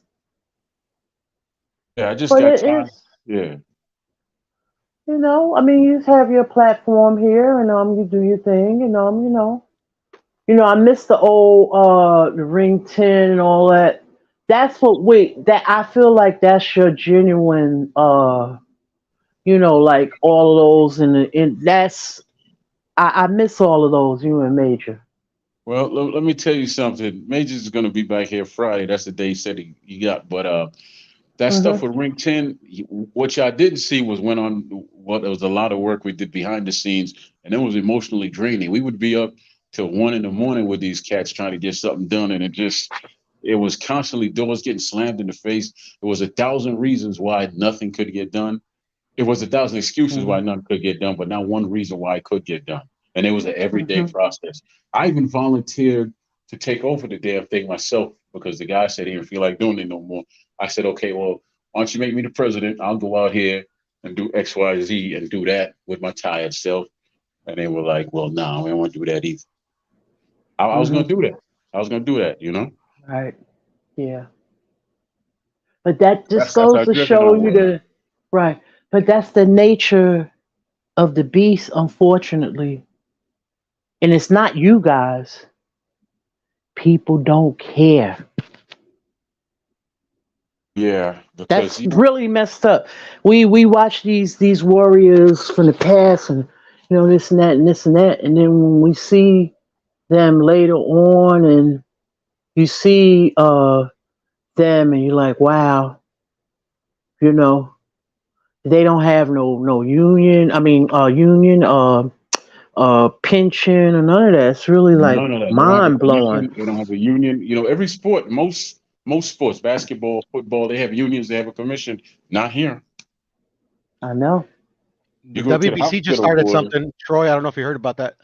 yeah. I just But got it tired. is, Yeah. I mean, you just have your platform here, and you do your thing, and I miss the old the ring 10 and all that. That's what that I feel like that's your genuine like all of those and that's I miss all of those, you and Major. Well, let me tell you something. Majors is gonna be back here Friday. That's the day he said he got. But that stuff Mhm. with Ring 10, what y'all didn't see was went on what there was a lot of work we did behind the scenes, and it was emotionally draining. We would be up till 1 in the morning with these cats trying to get something done, and it was constantly doors getting slammed in the face. There was 1,000 reasons why nothing could get done. It was 1,000 excuses why Mhm. none could get done, but not one reason why it could get done. And it was an everyday Mhm. process. I even volunteered to take over the damn thing myself because the guy said he didn't feel like doing it no more. I said, okay, well, why don't you make me the president? I'll go out here and do X, Y, Z and do that with my tired self. And they were like, well, no, we don't want to do that either. I was going Mhm. to do that. I was going to do that. Right. Yeah. But that just That's goes how to driven I show you was. right. But that's the nature of the beast, unfortunately. And it's not you guys. People don't care. Yeah, because, That's really messed up. We watch these warriors from the past and this and that and this and that, and then when we see them later on and you see them and you're like, wow, you know, they don't have no union. I mean union pension or none of that. It's really like none of that. They don't have a mind blowing. commission. They don't have a union. Every sport, most sports, basketball, football, they have unions. They have a commission. Not here. I know. You The go to the WBC just hospital, started boy. something. Troy, I don't know if you heard about that.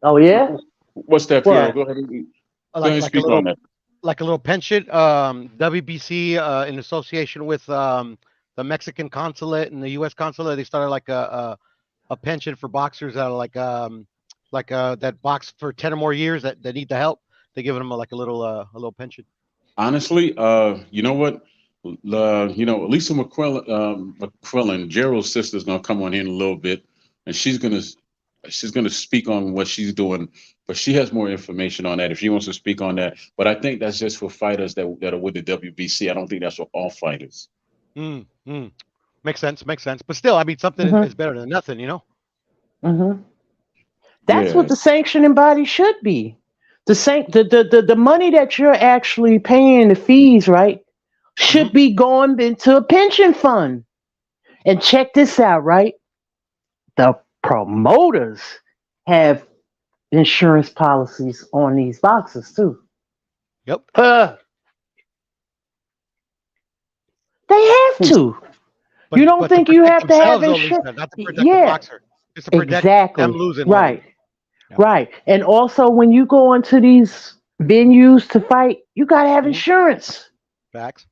Oh yeah? What's that, Pierre? What? Go ahead. And, go ahead Like and like a speak on little that. like a little pension. WBC in association with the Mexican consulate and the U.S. consulate. They started like a pension for boxers that are like that box for 10 or more years that need the help. They give them like a little pension. Honestly, you know what? Lisa McQuillan, Gerald's sister's gonna come on here in a little bit, and she's gonna speak on what she's doing, but she has more information on that if she wants to speak on that. But I think that's just for fighters that are with the WBC. I don't think that's for all fighters. Mm, mm. Makes sense. Makes sense. But still, I mean, something is better than nothing, you know? Mm-hmm. That's what the Yes. sanctioning body should be. The money that you're actually paying the fees, right, Hmm. should be going into a pension fund. And check this out, right? The promoters have insurance policies on these boxes too. Yep. They have to. You don't But to think you protect have to have themselves, though, insurance? Lisa, not to protect the Yeah, boxer, just to protect them exactly. losing money. Right, Yeah. right. And also, when you go into these venues to fight, you got to have Hmm. insurance. Facts.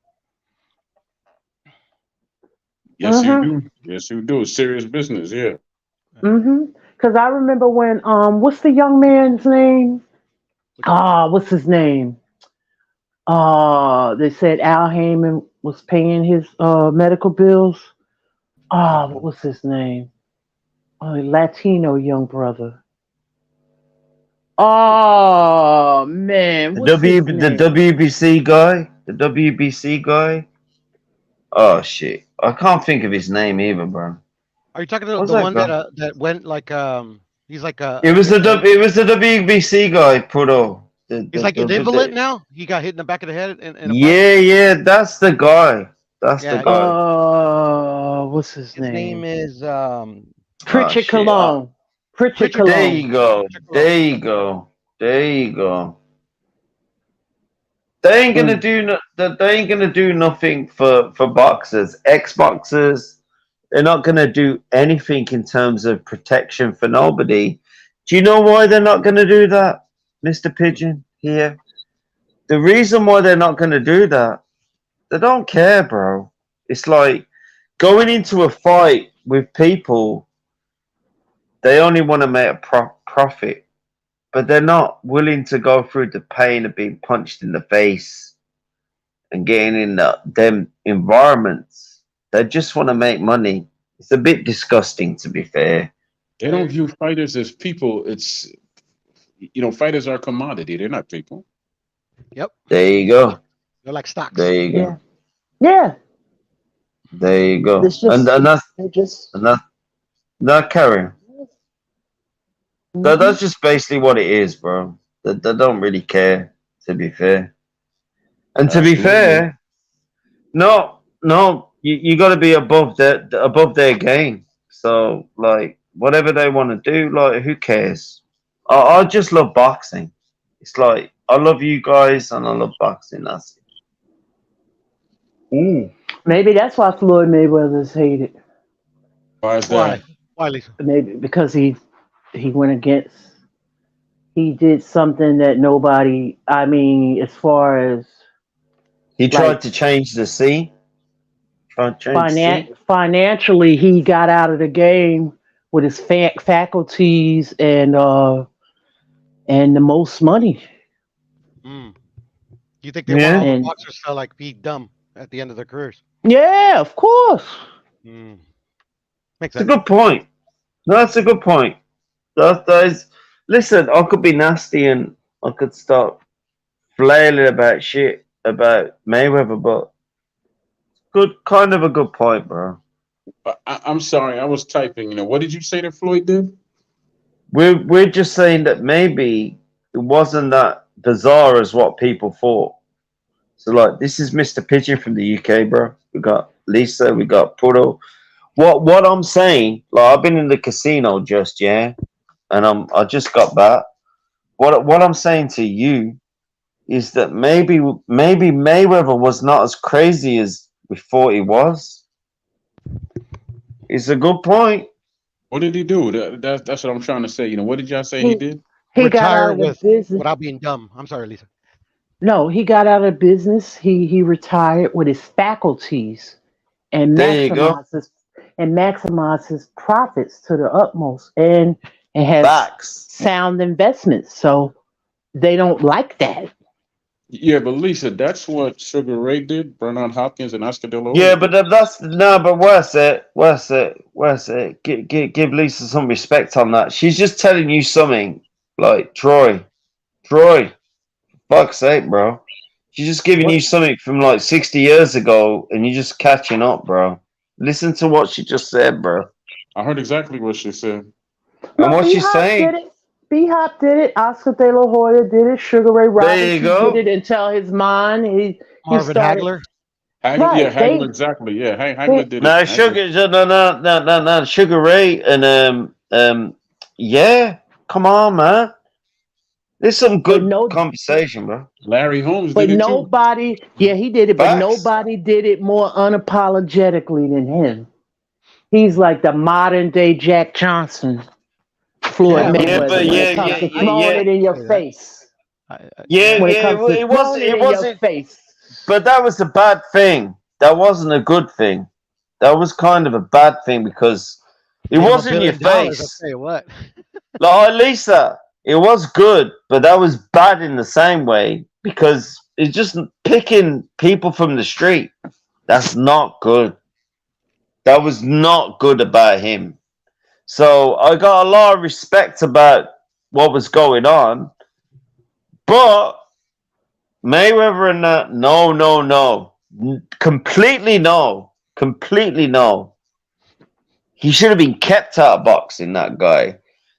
Yes, you Mm-hmm. do. Yes, you do. Serious business. Yeah. Mm-hmm. Because I remember when what's the young man's name? Which one? What's his name? They said Al Heyman was paying his medical bills. What was his name? Latino young brother. Oh man, what's his The name? WBC guy, the WBC guy. Oh shit, I can't think of his name either, bro. Are you talking to What's the that one guy? that went like he's like It was the WBC guy, Proto. he's like an invalid now? He got hit in the back of the head in a fight. Yeah, yeah, that's the guy. That's the Yeah, guy. What's his his name name? is Oh Pritchard shit. Cologne. Pritchard Pritchard There Cologne. Cologne. you go. Pritchard Cologne. There you go. There you go. They ain't gonna Mm. do they ain't gonna do nothing for boxers, ex boxers. They're not gonna do anything in terms of protection for nobody. Do you know why they're not gonna do that, Mister Pigeon? Here, the reason why they're not gonna do that, they don't care, bro. It's like going into a fight with people. They only want to make a profit, but they're not willing to go through the pain of being punched in the face and getting in them environments. They just want to make money. It's a bit disgusting, to be fair. They don't view fighters as people. Fighters are a commodity. They're not people. Yep. There you go. They're like stocks. There you Yeah. go. Yeah. There you go. It's And just and that's they just and that carry. hmm That's just basically what it is, bro. They don't really care, to be fair. And to be Absolutely. fair, no, no, you got to be above their game. So like whatever they want to do, like who cares? I just love boxing. It's like I love you guys and I love boxing. That's it. Ooh. maybe that's why Floyd Mayweather's hated. Why is Why? that? Why, Lisa? Maybe because he went against he did something that nobody I mean, as far as He like tried to change the scene. Tried to change the scene. financially he got out of the game with his faculties and the most money. Mm. You think they want Yeah, all the And boxers to like be dumb at the end of their careers? yeah, of course. Mm. Makes it's a sense. good point. No, that's a good point. That is. Listen, I could be nasty and I could start flailing about shit about Mayweather, but good, kind of a good point, bro. I'm sorry. I was typing. What did you say that Floyd did? We're just saying that maybe it wasn't that bizarre as what people thought. So like, this is Mr. Pigeon from the UK, bro. We got Lisa, we got Puro. What I'm saying, like I've been in the casino just and I just got back. What I'm saying to you is that maybe Mayweather was not as crazy as we thought he was. It's a good point. What did he do? That's what I'm trying to say. What did y'all say he He did? he got out Retire of the with business. without being dumb. I'm sorry, Lisa. No, he got out of business. He retired with his faculties and There you go. maximize his profits to the utmost, and has Facts. sound investments. So they don't like that. Yeah, but Lisa, that's what Sugar Ray did. Bernard Hopkins and Oscar De La Yeah, Hoya but did. that's no, but where's it? Where's it? Where's it? Give Lisa some respect on that. She's just telling you something, like Troy, fuck's sake, bro. She's just giving What? you something from like 60 years ago, and you're just catching up, bro. Listen to what she just said, bro, I heard exactly what she said. and No, what B she's Hop saying. did it. B Hop did it. Oscar De La Hoya did it. Sugar Ray There you Robinson go. did it until his mind. He Marvin started Hagler. Hagler, yeah, right. Hagler, exactly. Yeah, They Hagler did it. No, Hagler. no, Sugar Ray, and yeah. Come on, man. There's some but good no conversation, bro. Larry Holmes but did it too. nobody yeah, he did it, but Facts. nobody did it more unapologetically than him. He's like the modern day Jack Johnson, Floyd Yeah, Yeah, but Mayweather, when yeah, it yeah, comes to yeah, throwing yeah, it in your say that. face. yeah, When Yeah. it yeah. comes to throwing it It in your wasn't. face. But that was a bad thing. That wasn't a good thing. That was kind of a bad thing because it Made him was in your $1 billion. I'll face. tell you what. Like Lisa, it was good, but that was bad in the same way because it's just picking people from the street. That's not good. That was not good about him. So I got a lot of respect about what was going on, but Mayweather and that, no. Completely no. He should have been kept out of boxing, that guy.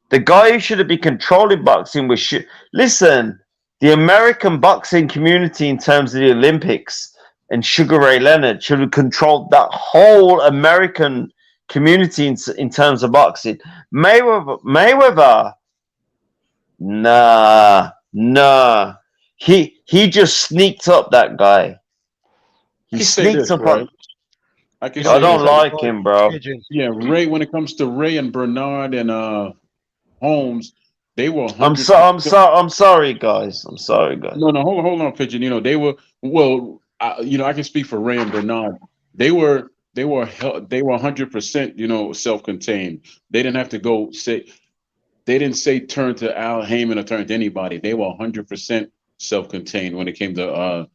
The guy who should have been controlling boxing was shit. Listen, the American boxing community in terms of the Olympics and Sugar Ray Leonard should have controlled that whole American community in terms of boxing. Mayweather, nah. He just sneaked up, that guy. I He can say sneaked this, up right? on. I can You know, I say don't this. Lisa, like Floyd, him, bro. pigeon. Yeah, Ray. When it comes to Ray and Bernard and Holmes, they were I'm 100%. sorry, guys. I'm sorry, guys. No, hold on, Pigeon. You know, they were well. I can speak for Ray and Bernard. They were 100%. You know, self-contained. They didn't have to go say. They didn't say turn to Al Heyman or turn to anybody. They were 100% self-contained when it came to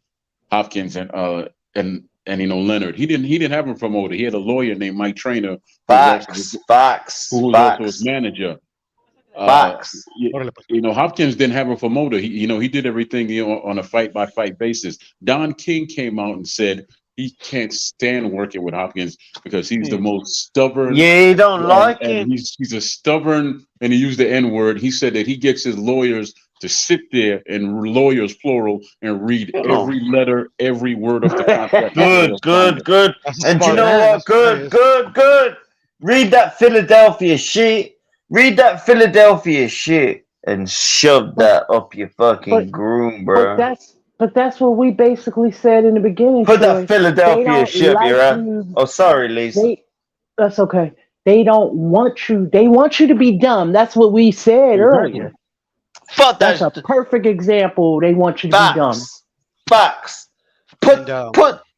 Hopkins and you know Leonard. He didn't have a promoter. He had a lawyer named Mike Trainer who was also his manager. Facts. You know, Hopkins didn't have a promoter. He did everything on a fight by fight basis. Don King came out and said he can't stand working with Hopkins because he's the most stubborn. Yeah, you don't like And him. he's a stubborn, and he used the N word. He said that he gets his lawyers to sit there and lawyers plural and read every letter, every word of the contract. Good. That's a And you smart know man. what? That's Good. Read that Philadelphia shit. And shove that up your fucking But groom, but bro. that's what we basically said in the beginning, Put Troy. that Philadelphia They shit don't up your like ass. you. Oh, sorry, Lisa. That's okay. They don't want you. They want you to be dumb. That's what we said Exactly. earlier. Fuck That's a that. perfect example. They want you to be dumb. Facts. And,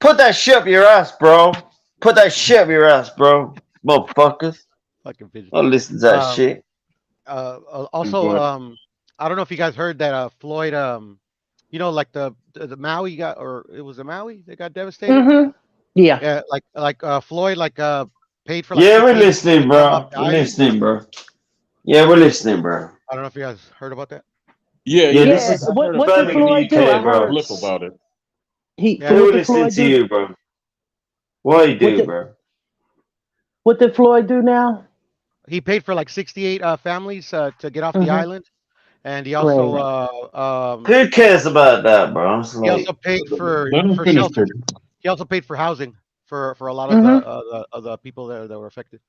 Put that shit up your ass, bro. Put that shit up your ass, bro. Motherfuckers. fucking pigeon. Don't listen to that shit. Also, But I don't know if you guys heard that Floyd, you know, like the Maui got, or it was a Maui that got devastated. Mm-hmm. Yeah. Yeah, like Floyd paid for like Yeah, we're 68 listening, to come off bro. the We're island. listening, bro. Yeah, we're listening, bro. I don't know if you guys heard about that. yeah, Yeah, yeah. this Yeah. is What did Birmingham, Floyd do? UK, I bro. heard Flip about it. Yeah. We're what did listening Floyd to do? you, bro. What you do, did- bro? What did Floyd do now? He paid for like 68 families to get off the Mhm. island, and he also Who cares about that, bro? It's he like, also paid for Let him finish, shelter. Pigeon. He also paid for housing for a lot of the people that were affected.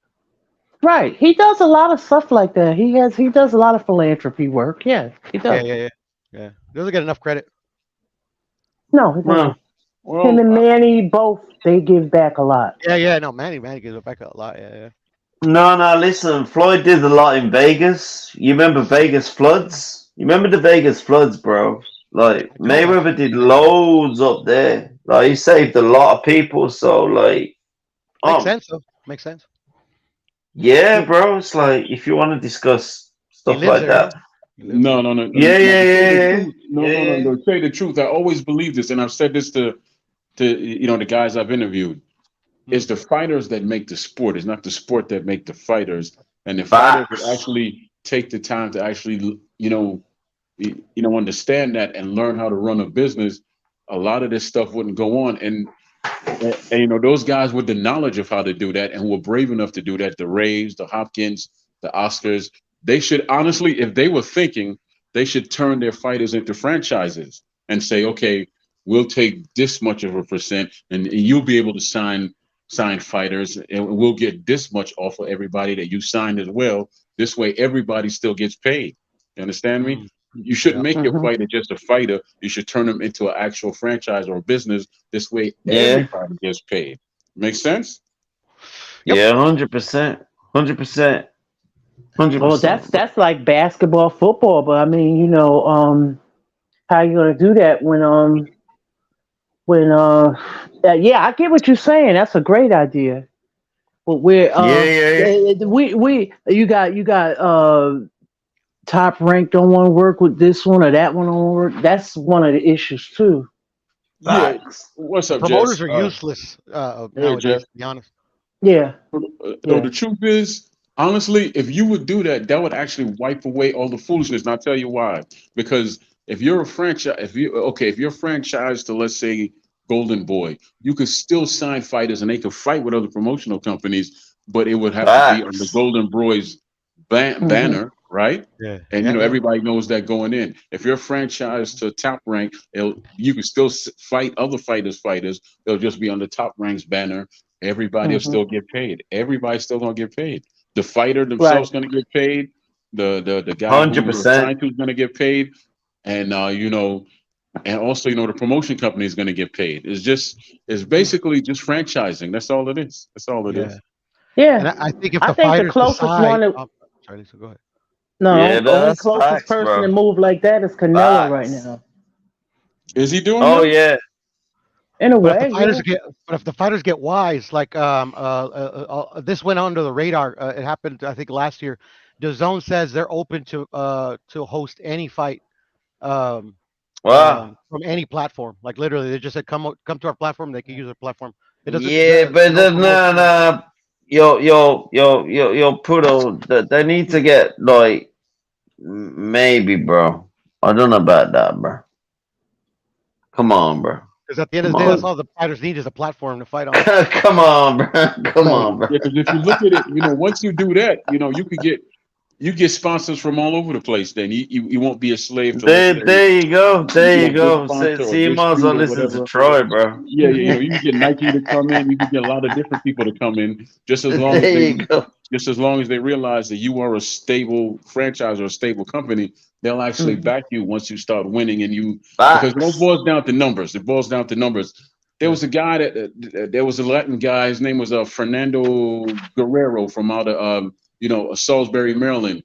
Right. He does a lot of stuff like that. He does a lot of philanthropy work. Yeah, he does. Yeah. Doesn't get enough credit. No, he doesn't. well, Him and Well, Manny both they give back a lot. Yeah. No, Manny gives it back a lot. Yeah. no, listen. Floyd did a lot in Vegas. You remember Vegas floods? You remember the Vegas floods, bro? Like, I don't Mayweather actually. did loads up there. Like, he saved a lot of people. So, like, Makes sense. Though. Makes sense. Yeah, bro. It's like if you want to discuss He stuff lives like there, yeah. that. He lives No, there. no, no, Yeah, no. yeah, To say the yeah, truth, yeah, yeah, no. To say the truth, I always believe this, and I've said this to the guys I've interviewed. Mm. It's the fighters that make the sport. It's not the sport that make the fighters. And the fighters that Facts. actually take the time to actually, understand that and learn how to run a business, a lot of this stuff wouldn't go on. And those guys with the knowledge of how to do that and who were brave enough to do that, the Rays, the Hopkins, the Oscars, they should honestly, if they were thinking, they should turn their fighters into franchises and say, okay, we'll take this much of a percent, and you'll be able to sign fighters, and we'll get this much off of everybody that you signed as well. This way, everybody still gets paid. You understand me? Mm. You shouldn't Yeah. make your Mhm. fighter just a fighter. You should turn them into an actual franchise or a business. This way, Yeah, everybody gets paid. Make sense? Yep. yeah, 100%, 100%, hundred Well, percent. that's like basketball, football, but I mean, how you gonna do that yeah, I get what you're saying. That's a great idea. But we're Yeah, yeah, yeah. we you got top rank don't want to work with this one or that one don't wanna work. That's one of the issues too. Yeah. Facts. What's The up, Jess? promoters are useless Hey, nowadays. Jeff. To be honest. Yeah, No, yeah. the truth is, honestly, if you would do that, that would actually wipe away all the foolishness. And I'll tell you why. Because if you're a franchise, if you're franchised to, let's say, Golden Boy, you could still sign fighters and they could fight with other promotional companies, but it would have to be on the Facts. Golden Boys Hmm. banner, right? Yeah. And Yeah. Yeah. everybody knows that going in. If you're franchised to Top Rank, you can still fight other fighters. They'll just be on the Top Rank's banner. Everybody will Hmm. still get paid. Everybody's still gonna get paid. The fighter Right. themselves gonna get paid. The guy who Hundred you're percent. signed to is gonna get paid, and and also the promotion company is gonna get paid. It's basically just franchising. That's all it is. That's all it Yeah. is. And Yeah. I think if I the think the fighters closest decide, one that oh, sorry, Lisa, go ahead. Yeah, no, only that's closest facts, person to bro. move like that is Canelo right Facts. now. Is he doing Oh that? yeah. In a But if the way, fighters yeah. get, but if the fighters get wise, like this went under the radar. It happened, I think, last year. The zone says they're open to host any fight um, Wow. from any platform. Like literally, they just said come to our platform. They can use our platform. It doesn't Yeah, but no no, promotion. no. Yo, Puddle. They need to get like maybe, bro. I don't know about that, bro. Come on, bro. Because at the end of Come the day, that's on. all the fighters need is a platform to fight on. Come on, bro. Come Right. on, bro. Yeah, because if you look at it, once you do that, you get sponsors from all over the place. Then you won't be a slave to, let's say, There you go. There you this go. sponsor or See, you this might as well feed or listen to whatever. Troy, bro. Yeah, you can get Nike to come in. You can get a lot of different people to come in, just as long as There they you go. just as long as they realize that you are a stable franchise or a stable company. They'll actually Hmm. back you once you start winning, because it all Facts. boils down to numbers. It boils down to numbers. There Yeah. was a guy there was a Latin guy. His name was Fernando Guerrero from out of Salisbury, Maryland.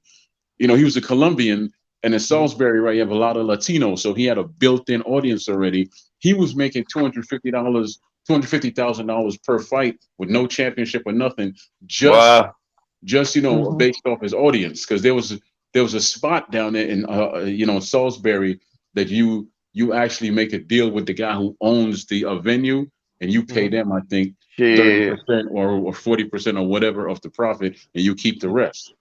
He was a Colombian, and in Mhm. Salisbury, right, you have a lot of Latinos, so he had a built-in audience already. He was making $250,000 per fight with no championship or nothing, just Wow. Hmm. based off his audience, because there was a spot down there in Salisbury that you actually make a deal with the guy who owns the venue, and you pay Mhm. them, I think, thirty Shit. percent or 40% or whatever of the profit, and you keep the rest.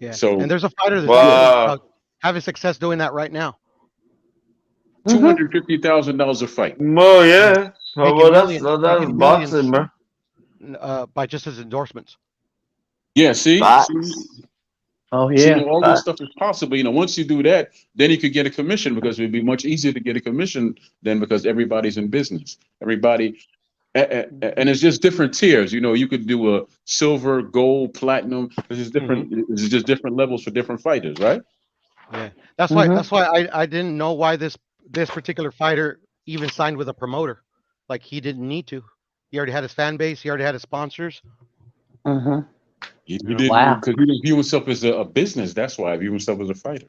Yeah. And So there's a fighter that's yeah, actually Wow. having success doing that right now, two Hmm. hundred fifty thousand dollars a fight. Well, yeah. Well, that's making boxing, millions bro. by just his endorsements. Yeah, see, Facts. Oh see, yeah. all this Facts. stuff is possible. Once you do that, then you could get a commission, because it would be much easier to get a commission than, because everybody's in business. Everybody, and it's just different tiers. You could do a silver, gold, platinum. This is Hmm. different. This is just different levels for different fighters, right? Yeah. That's why. Hmm. That's why I didn't know why this particular fighter even signed with a promoter. Like he didn't need to. He already had his fan base. He already had his sponsors. Hmm. He You know. didn't, Wow. because he didn't view himself as a business. That's why he viewed himself as a fighter.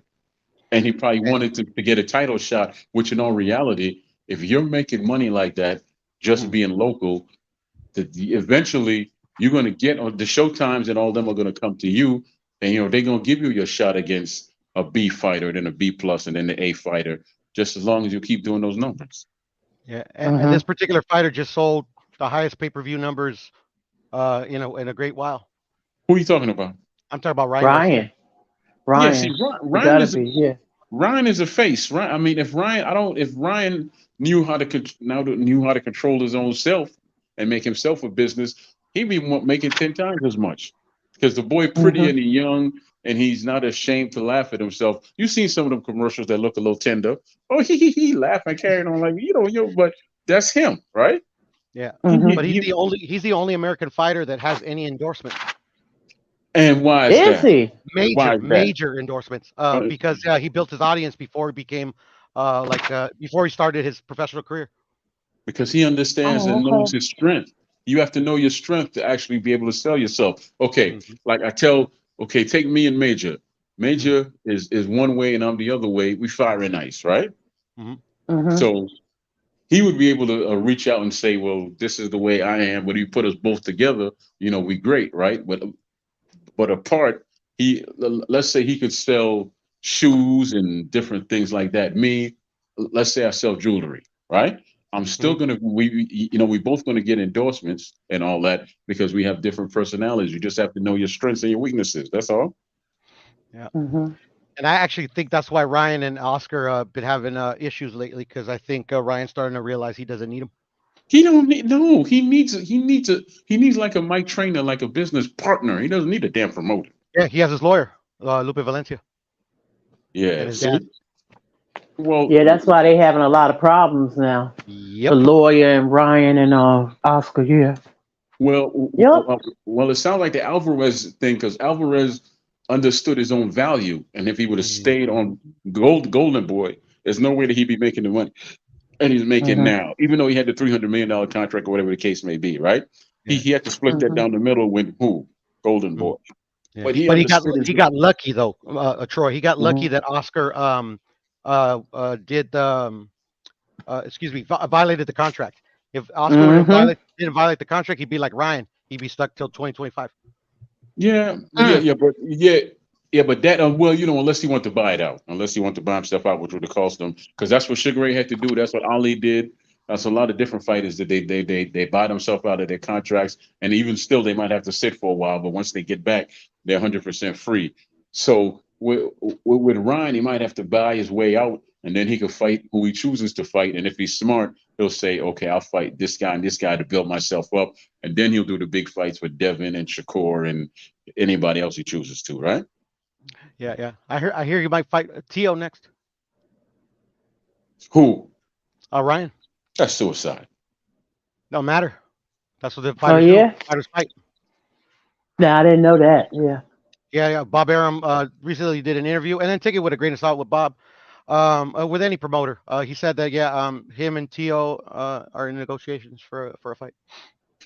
And he probably And wanted to get a title shot, which in all reality, if you're making money like that, just mm, being local, eventually You're going to get on the showtimes, and all of them are going to come to you, and they're going to give you your shot against a B fighter, then a B plus, and then the A fighter, just as long as you keep doing those numbers. Yeah, and Hmm. this particular fighter just sold the highest pay-per-view numbers, in a great while. Who are you talking about? I'm talking about Ryan Garcia. Ryan. Yeah, see, Ryan. It Ryan gotta is be. Yeah. Ryan is a face, right? I mean, if Ryan knew how to knew how to control his own self and make himself a business, he'd be making 10 times as much. Because the boy pretty Hmm. and he young, and he's not ashamed to laugh at himself. You've seen some of them commercials that look a little tender. Oh, he laughing, carrying on like but that's him, right? Yeah, Hmm. but he's the only American fighter that has any endorsements, And why is Is that? he? Why major is that? major endorsements. Uh, Because he built his audience before he became, before he started his professional career. because he understands Oh, and knows okay. his strength. You have to know your strength to actually be able to sell yourself. Okay, Hmm. like I tell, okay, take me and Major. Hmm. Major is one way and I'm the other way. We fire and ice, right? Hmm. Hmm. So he would be able to reach out and say, "Well, this is the way I am." But if you put us both together, we great, right? But apart, let's say he could sell shoes and different things like that. Me, let's say I sell jewelry, right? I'm still Hmm. gonna we both gonna get endorsements and all that because we have different personalities. You just have to know your strengths and your weaknesses. That's all. Yeah, Hmm. and I actually think that's why Ryan and Oscar been having issues lately, because I think Ryan's starting to realize he doesn't need him. He don't need no. He needs like a Mike Trainer, like a business partner. He doesn't need a damn promoter. Yeah, he has his lawyer, Lupe Valencia, and Yeah. his dad. See, well, Yeah, that's why they having a lot of problems now. The Yep. lawyer and Ryan and Oscar. Yeah. Well, Yep. well, it sounds like the Alvarez thing because Alvarez understood his own value, and if he would have stayed Mhm. on Golden Boy, there's no way that he'd be making the money, and he's making Hmm. now, even though he had the $300 million contract or whatever the case may be, right? He Yeah. he had to split that Hmm. down the middle with who? Golden Mm. Boy, Yeah. but he But he got understood his. he got lucky though, Troy. He got lucky Hmm. that Oscar did excuse me, violated the contract. If Oscar would have Hmm. didn't violate the contract, he'd be like Ryan. He'd be stuck till 2025. Yeah, yeah, Mm. but that well, unless he wanted to buy it out, unless he wanted to buy himself out, which would have cost him, because that's what Sugar Ray had to do. That's what Ali did. That's a lot of different fighters that they buy themselves out of their contracts, and even still they might have to sit for a while. But once they get back, they're 100% free. So with Ryan, he might have to buy his way out, and then he could fight who he chooses to fight. And if he's smart, he'll say, "Okay, I'll fight this guy and this guy to build myself up," and then he'll do the big fights with Devin and Shakur and anybody else he chooses to, right? Yeah, yeah. I hear you might fight Tio next. Who? Ryan. That's suicide. No matter. That's what the Oh fighters do. yeah. Fighters fight. No, I didn't know that. Yeah. Yeah, yeah. Bob Arum recently did an interview, and then take it with a grain of salt with Bob, with any promoter. He said that yeah, him and Tio are in negotiations for a fight.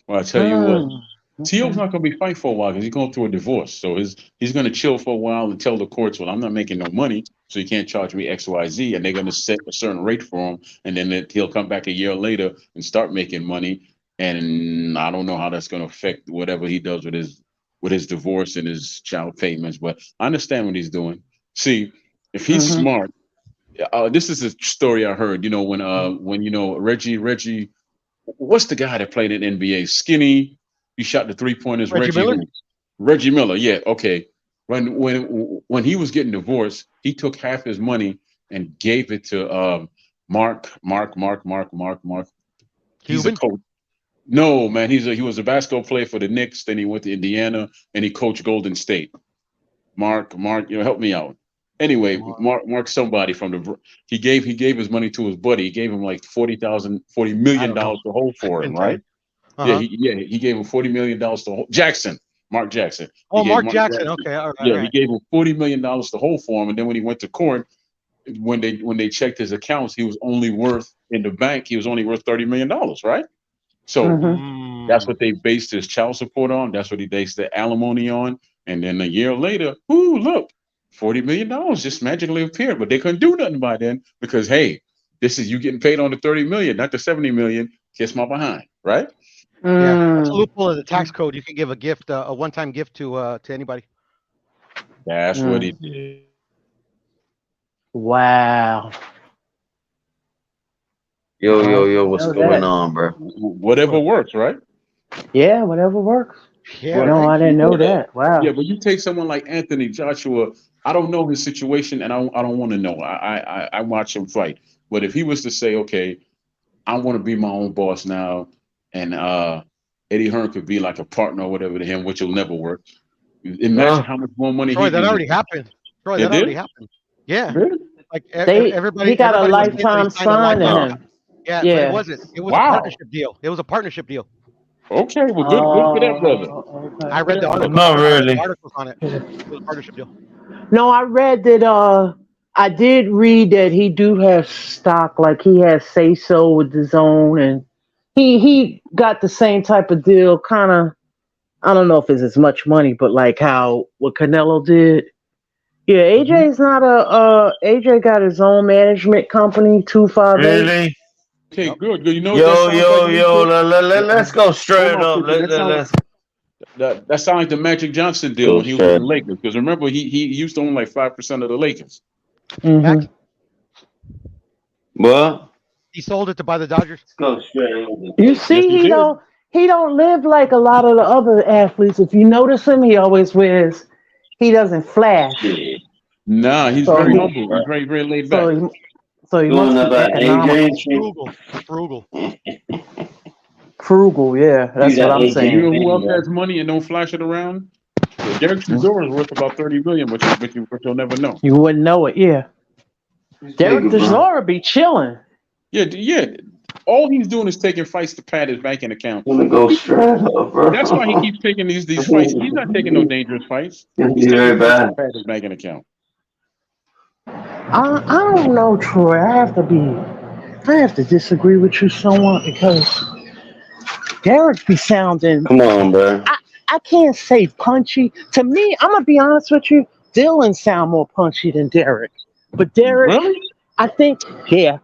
Well, I tell you what, Mm. Tio's Okay. not going to be fighting for a while because he's going through a divorce. So he's going to chill for a while and tell the courts, "Well, I'm not making no money, so you can't charge me X, Y, Z," and they're going to set a certain rate for him, and then he'll come back a year later and start making money. And I don't know how that's going to affect whatever he does with his divorce and his child payments, but I understand what he's doing. See, if he's Hmm. smart. This is a story I heard. When Reggie, what's the guy that played in NBA? Skinny, he shot the 3 pointers. Reggie Reggie Miller. who? Reggie Miller. Yeah, okay. When he was getting divorced, he took half his money and gave it to Mark. He's a Cuban. coach. No, man, he was a basketball player for the Knicks. Then he went to Indiana and he coached Golden State. Mark, help me out. Anyway, Mar- Mark, somebody from he gave his money to his buddy. He gave him like 40,000, $40 I million don't know. dollars to hold I for him, couldn't tell you. right? Uh Yeah, huh. he gave him $40 million to hold Jackson, Mark Jackson. He Oh, gave Mark Mark Jackson. Jackson. Okay. All right. All Yeah, he right. gave him $40 million to hold for him, and then when he went to court, when they checked his accounts, he was only worth in the bank. He was only worth $30 million, right? So Hmm. that's Mm. what they based his child support on. That's what he based the alimony on. And then a year later, ooh, look, $40 million just magically appeared. But they couldn't do nothing by then because hey, this is you getting paid on the 30 million, not the 70 million. Kiss my behind, right? Yeah, that's a Mm. loophole of the tax code. You can give a gift, a one-time gift to anybody. That's what he Mm. did. Wow. Yo, Oh, yo, I yo, didn't what's know going that. on, bro? Whatever What? works, right? Yeah, whatever works. Yeah, But No, right. I didn't know yeah, that. Wow. yeah. But you take someone like Anthony Joshua. I don't know his situation, and I don't want to know. I watch him fight. But if he was to say, okay, I want to be my own boss now, and Eddie Hearn could be like a partner or whatever to him, which will never work. Imagine Oh, how much more money Troy, he that can already get. happened. Troy, It that already did? happened. Yeah, Really? like He got a everybody was saying that he lifetime signed a son to lifetime. oh. him. Yeah, but it Yeah. wasn't. It was a Wow. partnership deal. It was a partnership deal. Okay. Well, good for that brother. Okay. I Good for read the that brother. articles. Not I read the really. articles on it. It was a partnership deal. No, I read that I did read that he do have stock, like he has say so with the zone, and he got the same type of deal, kinda. I don't know if it's as much money, but like how what Canelo did. Yeah, Mhm. AJ's not a AJ got his own management company, 258. Really? Okay, Yep. good. Good. You know what that Yo, sounds like, yo, yo, Alicia? let's go Hold straight on, up. Pippen. That sounds Let's that sounds like the Magic Johnson deal go when he was with the straight. Lakers. Because remember, he used to own like 5% of the Lakers. Hmm. Max, What? he sold it to buy the Dodgers. Let's go straight. You Yes, see, he did. he don't live like a lot of the other athletes. If you notice him, he always wears. He doesn't flash. Shit. Nah, he's So very Come he on, humble. bro. He's very, very laid so back. he so he Going must be about AJ economical, and shit. Frugal, frugal. frugal. Yeah, You that's what got I'm And AJ you saying. know who and else bro. has money and don't flash it around? Yeah, Derek Chisora is worth about 30 million, but you'll never know. You wouldn't know it. Yeah, Derek Nigga, bro. Desora be chilling. Yeah, yeah. All he's doing is taking fights to pad his banking account. Wanna go straight up, That's why he bro. keeps taking these fights. He's not taking no dangerous fights. He's You taking very fights to bad. pad his banking account. I don't know, Troy. I have to disagree with you somewhat because Derek be sounding. Come on, bro. I can't say punchy. To me, I'm gonna be honest with you. Dylan sound more punchy than Derek, but Derek, Really? I think, yeah.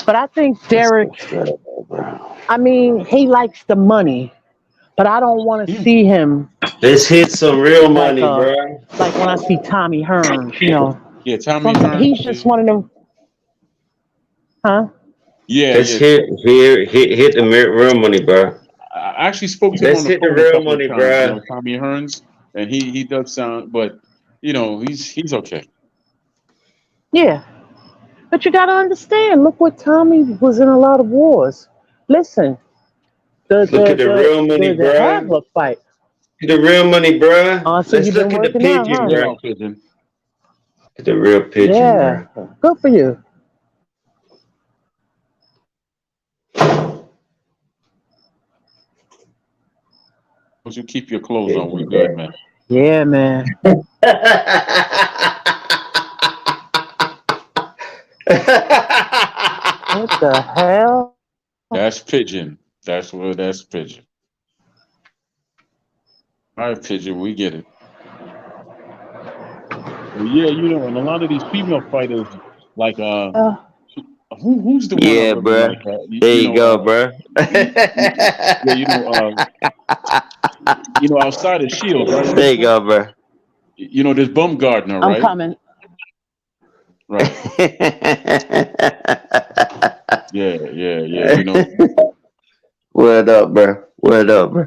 But I think Let's go Derek. straight up, bro. I mean, he likes the money, but I don't want to Yeah. see him Let's hit some real like money, bro. like when I see Tommy Hearns. Yeah, Tommy Sometimes Hearns. he's just one of them, huh? Yeah, Let's yeah. hit the real money, bro. I actually spoke to him on Let's the hit the phone a real couple of money, times. bro. Tommy Hearns, and he does sound, but he's okay. Yeah, but you got to understand. Look what Tommy was in a lot of wars. Listen, the Look at the the the real money, the, the bro. Havler fight. The real money, bro. So Let's you've been look at the working out, pigeon, huh? Chill bro. out, Pigeon. The real pigeon, Yeah, bro. good for you. Once you keep your clothes on, we Pigeon, good, bro. man. Yeah, man. What the hell? That's Pigeon. That's Pigeon. All right, Pigeon, we get it. But yeah, and a lot of these female fighters, like Uh, who's the one I Yeah, really bro. like? There you go, bro. Yeah, outside of Shields, right, There you Alicia? go, bro. There's Bumgardner, I'm right? coming. Right. Yeah, yeah, yeah. Word up, bro. Word up, bro.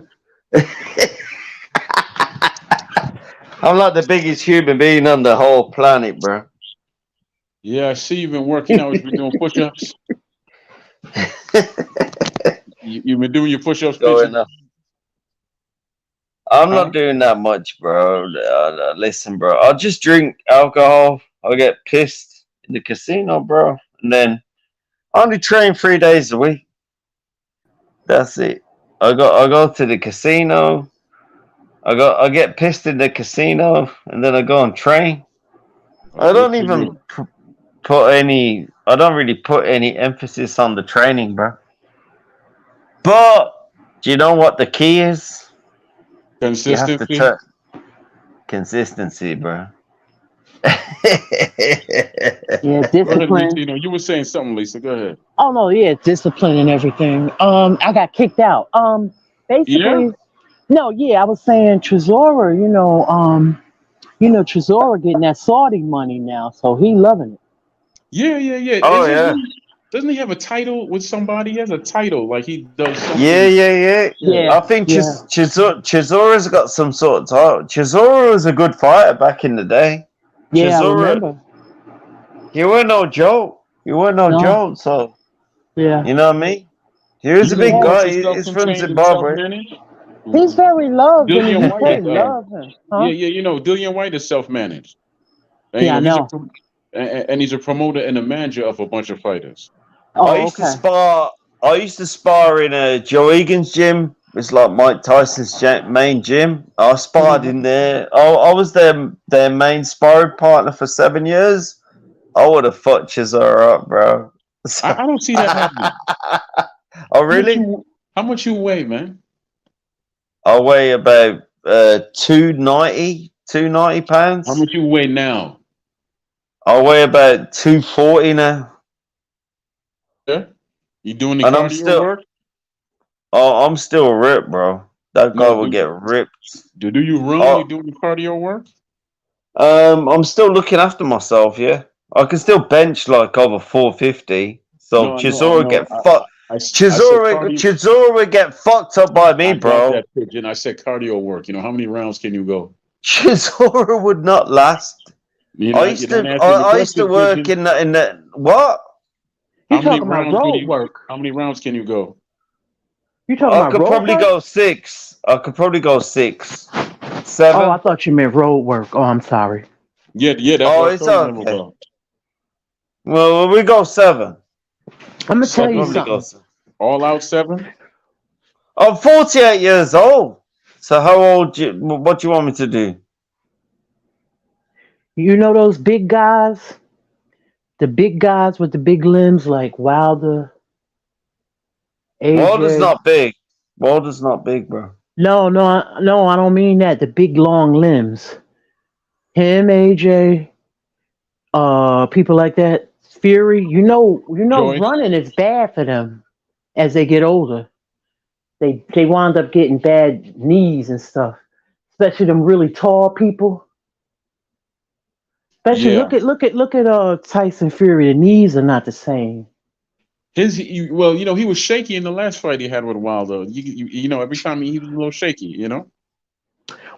I'm like the biggest human being on the whole planet, bro. Yeah, I see you've been working out. You've been doing push-ups. You've been doing your push-ups, Going Pigeon? up. I'm Huh? not doing that much, bro. Listen, bro. I'll just drink alcohol. I'll get pissed in the casino, bro. And then I only train 3 days a week. That's it. I go to the casino. I get pissed in the casino, and then I go and train. I Good don't for even you. put any. I don't really put any emphasis on the training, bro. But do you know what the key is? You have to Consistency. turn consistency, bro. Yeah, Go ahead, Lisa. discipline. You were saying something, Lisa. Go ahead. Oh no, yeah, discipline and everything. I got kicked out. Yeah, Basically, no, yeah, I was saying Trezora. Trezora getting that Saudi money now, so he loving it. yeah. Oh yeah, Doesn't he have a title with somebody? He has a title, like he does yeah, something. yeah, yeah. Yeah. Yeah, I think yeah, Chizora's got some sort of title. Chizora was a good fighter back in the day. yeah. I Chisora, remember. he weren't no joke. He weren't no No, joke. So yeah, you know what I mean. He was You a know big who yeah. else guy. is He's from self-contained and Zimbabwe. self-managed? He's very loved in the Dillian White is UK. Love him, huh? yeah. Dillian White is self-managed. And Yeah, I he's a know. and he's a promoter and a manager of a bunch of fighters. I Oh, used to okay. spar. I used to spar in a Joe Egan's gym. It's like Mike Tyson's main gym. I sparred Mhm. in there. I was their main sparring partner for 7 years. I would have fucked Chisora up, bro. So- I don't see that happening. oh How much really? you how much you weigh, man? I weigh about 290, 290 How pounds. much you weigh now? I weigh about 240 now, Yeah? You doing the and I'm cardio still work? I'm still ripped, bro. That guy No, will get ripped. do you run? You Oh, doing the cardio work? I'm still looking after myself. Yeah, I can still bench like over 450. So Chisora No. get fucked. I said cardio. Chisora would get fucked up by me, I got bro. that pigeon. I said cardio work. How many rounds can you go? Chisora would not last. You're not answering the I used to question, work pigeon. in the what? You talking about road work? How many rounds can you go? You talking I about could road probably work? go six. I could probably go six, Oh, I seven. thought you meant road work. Oh, I'm sorry. Yeah, that's Oh, what I was it's talking okay. about. Well, we go seven. I'm gonna I tell you probably go something. seven. All out 7? I'm 48 years old. So how old? What do you want me to do? You know those big guys, the big guys with the big limbs like Wilder, Wilder's AJ. not big. Wilder's not big, bro. No, no, no. I don't mean that. The big long limbs. Him, AJ, people like that. Fury. Joyce? Running is bad for them as they get older. They wind up getting bad knees and stuff. Especially them really tall people. Especially Yeah. look at Tyson Fury. The knees are not the same. Well, he was shaky in the last fight he had with Wilder. Every time he was a little shaky.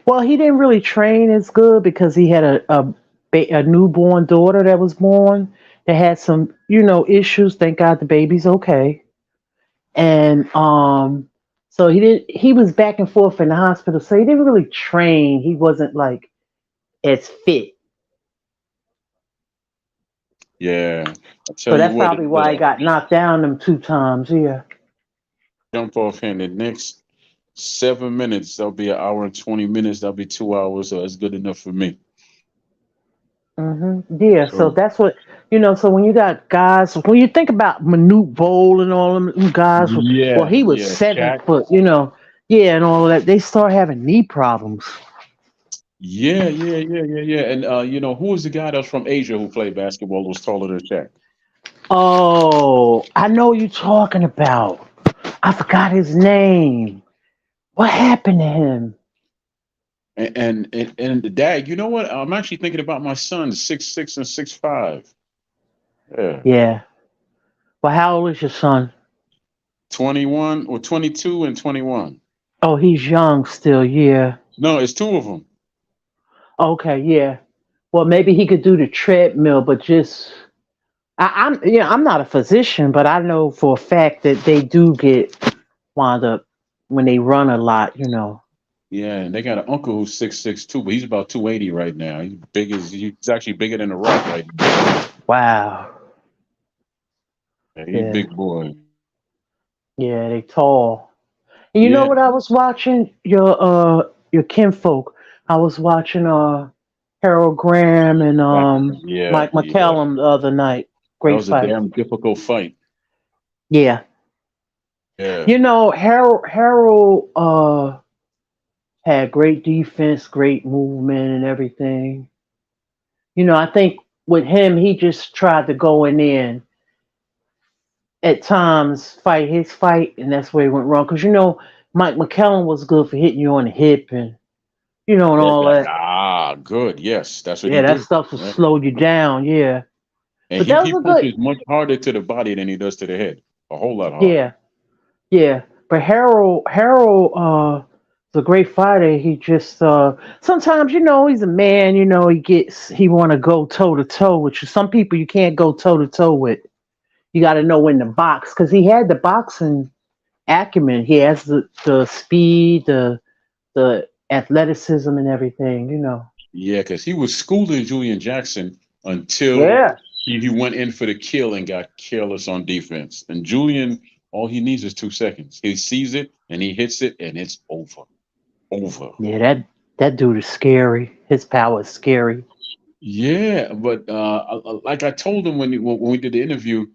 Well, he didn't really train as good because he had a newborn daughter that was born that had some issues. Thank God the baby's okay. And so he was back and forth in the hospital, so he didn't really train. He wasn't like as fit. Yeah. I So tell you that's what, probably why he got knocked down them 2 times. Yeah. jump off here in the next 7 minutes. That'll be an hour and 20 minutes. That'll be 2 hours. So that's good enough for me. Yeah, so So that's what So when you got guys, when you think about Manute Bol and all them guys, well, he was yeah. 7 foot, yeah, and all of that, they start having knee problems. Yeah. And who was the guy that was from Asia who played basketball who was taller than Shaq? Oh, I know you talking about. I forgot his name. What happened to him? And the dad, you know what? I'm actually thinking about my son, 6'6" and 6'5". Yeah. Yeah. Well, how old is your son? 21 or 22 and 21. Oh, he's young still. Yeah. No, it's 2 of them. Okay. Yeah. Well, maybe he could do the treadmill, but just I'm not a physician, but I know for a fact that they do get wound up when they run a lot. Yeah, and they got an uncle who's 6'6" too, but he's about 280 right now. He's actually bigger than The Rock right now. Wow. Yeah, he's a Yeah. big boy. Yeah, they tall. And you know Yeah. what I was watching? Your kinfolk. I was watching Harold Graham and Yeah. Mike McCallum the other night. That Great was a fight. damn difficult fight. Yeah. Yeah. Harold had great defense, great movement and everything. I think with him, he just tried to go in there and at times fight his fight, and that's where he went wrong. Because Mike McCallum was good for hitting you on the hip and and all that. Good. Yes, that's what he Yeah, that did. stuff will Right. slow you down. Yeah, And but he that he was a good. punches much harder to the body than he does to the head. A whole lot harder. Yeah, yeah. But Harold, is a great fighter. He just sometimes he's a man. He want to go toe to toe with you. Some people you can't go toe to toe with. You got to know when to box because he had the boxing acumen. He has the speed, the athleticism, and everything. Yeah, because he was schooling Julian Jackson until Yeah. he went in for the kill and got careless on defense. And Julian, all he needs is 2 seconds. He sees it and he hits it, and it's over. Over. Yeah, that dude is scary. His power is scary. Yeah, but like I told him when we did the interview,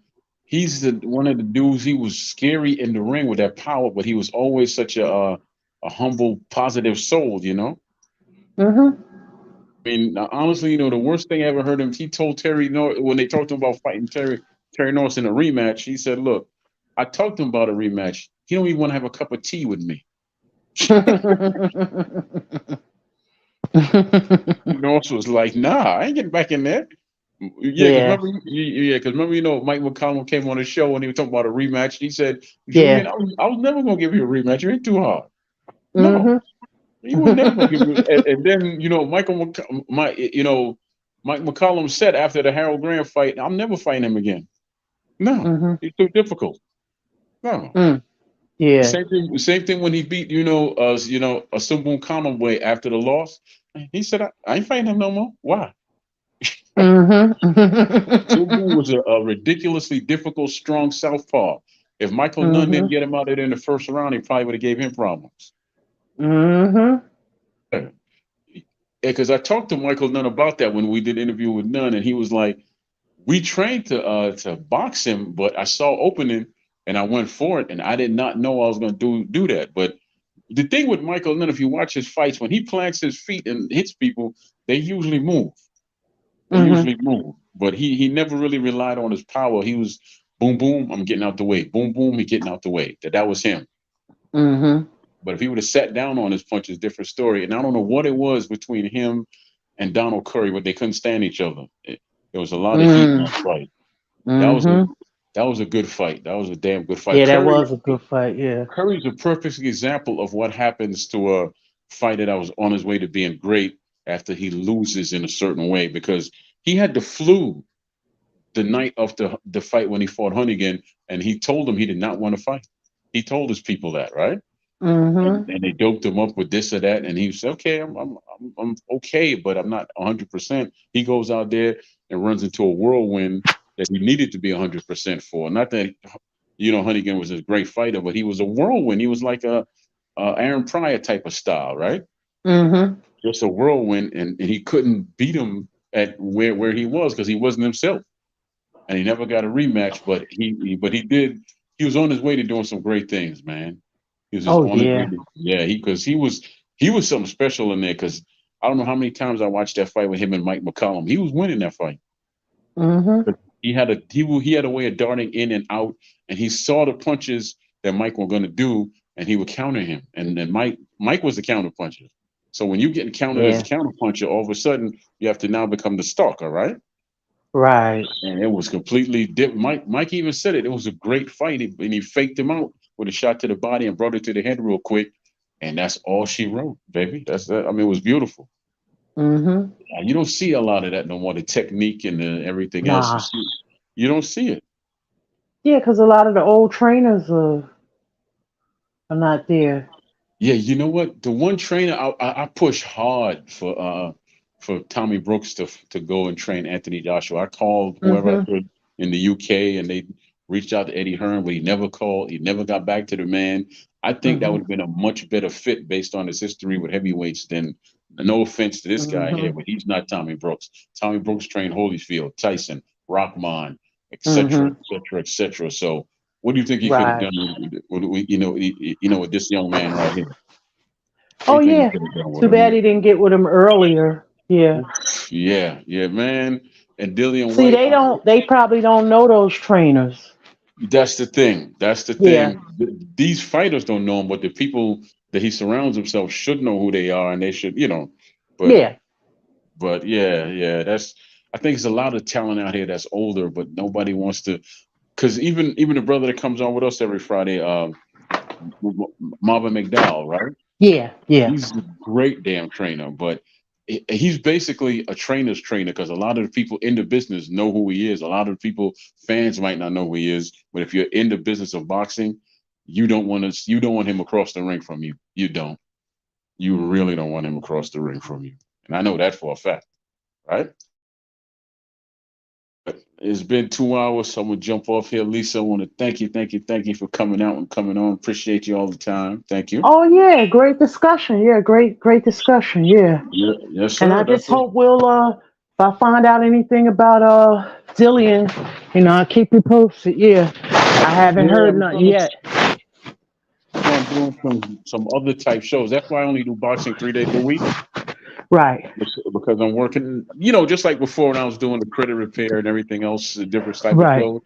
he's one of the dudes. He was scary in the ring with that power, but he was always such a humble, positive soul. Mm-hmm. I mean, honestly, the worst thing I ever heard him. He told Terry Norris when they talked to him about fighting Terry Norris in a rematch. He said, "Look, I talked to him about a rematch. He don't even want to have a cup of tea with me." Norris was like, "Nah, I ain't getting back in there." Yeah, because Yeah, remember, Mike McCollum came on the show and he was talking about a rematch. He said, yeah. "Julian, I was never gonna give you a rematch. You ain't too hard." No, Mm-hmm. he was never gonna give you. And then Mike McCollum said after the Harold Grant fight, "I'm never fighting him again." No, Mm-hmm. he's too difficult. No. Yeah. Same thing when he beat a Sumbun Conway after the loss. He said, "I ain't fighting him no more." Why? Subu Mm-hmm. was a ridiculously difficult, strong southpaw. If Michael Nunn Mm-hmm. didn't get him out of there in the first round, he probably would have gave him problems. Mm-hmm. Yeah, because I talked to Michael Nunn about that when we did an interview with Nunn, and he was like, "We trained to box him, but I saw opening and I went for it, and I did not know I was going to do that." But the thing with Michael Nunn, if you watch his fights, when he plants his feet and hits people, they usually move. They Mm-hmm. usually move, but he never really relied on his power. He was boom boom, I'm getting out the way. Boom boom, he getting out the way. That was him. Mm-hmm. But if he would have sat down on his punches, different story. And I don't know what it was between him and Donald Curry, but they couldn't stand each other. There was a lot of heat in that fight. That was a Mm-hmm. that was a good fight. That was a damn good fight. Yeah, that was a good fight. Yeah. Curry's a perfect example of what happens to a fighter that was on his way to being great after he loses in a certain way because he had the flu the night of the fight when he fought Hunnigan, and he told him he did not want to fight. He told his people that, right? And, Mm-hmm. and they doped him up with this or that, and he said, "Okay, I'm okay, but I'm not 100%." He goes out there and runs into a whirlwind that he needed to be 100% for. Not that Hunnigan was a great fighter, but he was a whirlwind. He was like a Aaron Pryor type of style, right? Mm-hmm. Just a whirlwind, and he couldn't beat him at where he was because he wasn't himself, and he never got a rematch. But he did. He was on his way to doing some great things, man. He was just Oh on his way yeah. to, yeah. He was something special in there because I don't know how many times I watched that fight with him and Mike McCollum. He was winning that fight. Mm-hmm. But he had a way of darting in and out, and he saw the punches that Mike was going to do, and he would counter him. And then Mike was the counter puncher. So when you get countered as a Yeah. counter puncher, all of a sudden you have to now become the stalker, right? Right. And it was completely different. Mike even said it. It was a great fight, and he faked him out with a shot to the body and brought it to the head real quick. And that's all she wrote, baby. That's that. I mean, it was beautiful. Mm-hmm. You don't see a lot of that no more. The technique and everything else. Nah. You don't see it. Yeah, because a lot of the old trainers are not there. Yeah, you know what? The one trainer I push hard for Tommy Brooks to go and train Anthony Joshua. I called whoever I Mm-hmm. could in the UK, and they reached out to Eddie Hearn, but he never called. He never got back to the man. I think that Mm-hmm. would have been a much better fit based on his history with heavyweights than. No offense to this guy Mm-hmm. here, but he's not Tommy Brooks. Tommy Brooks trained Holyfield, Tyson, Rockman, etc., Mm-hmm. etc., etc. So, what do you think he could have Right. done with this young man right here? What do Oh you think he yeah. could have done with Too him? bad he didn't get with him earlier. Yeah. Yeah, man. And Dillian See, White, they probably don't know those trainers. that's the thing. That's the Yeah. thing. These fighters don't know him, but the people that he surrounds himself should know who they are, and they should, But Yeah. yeah. I think there's a lot of talent out here that's older, but nobody wants to. Because even the brother that comes on with us every Friday, Marvin McDowell, right? Yeah. Yeah. He's a great damn trainer, but he's basically a trainer's trainer because a lot of the people in the business know who he is. A lot of the people, fans might not know who he is, but if you're in the business of boxing, you don't want him across the ring from you. You don't. You really don't want him across the ring from you. And I know that for a fact, right? It's been 2 hours, so I'm gonna jump off here. Lisa, I want to thank you for coming out and coming on. Appreciate you all the time. Thank you. Oh yeah, great discussion. Yeah, great discussion. Yeah. Yeah, yes, And I sir. just That's it. hope we'll if I find out anything about Dillian, I'll keep you posted. Yeah. I haven't Yeah, heard nothing yet. I'm doing some other type shows. That's why I only do boxing 3 days a week Right. because I'm working. Just like before when I was doing the credit repair and everything else, the different type of Right. shows.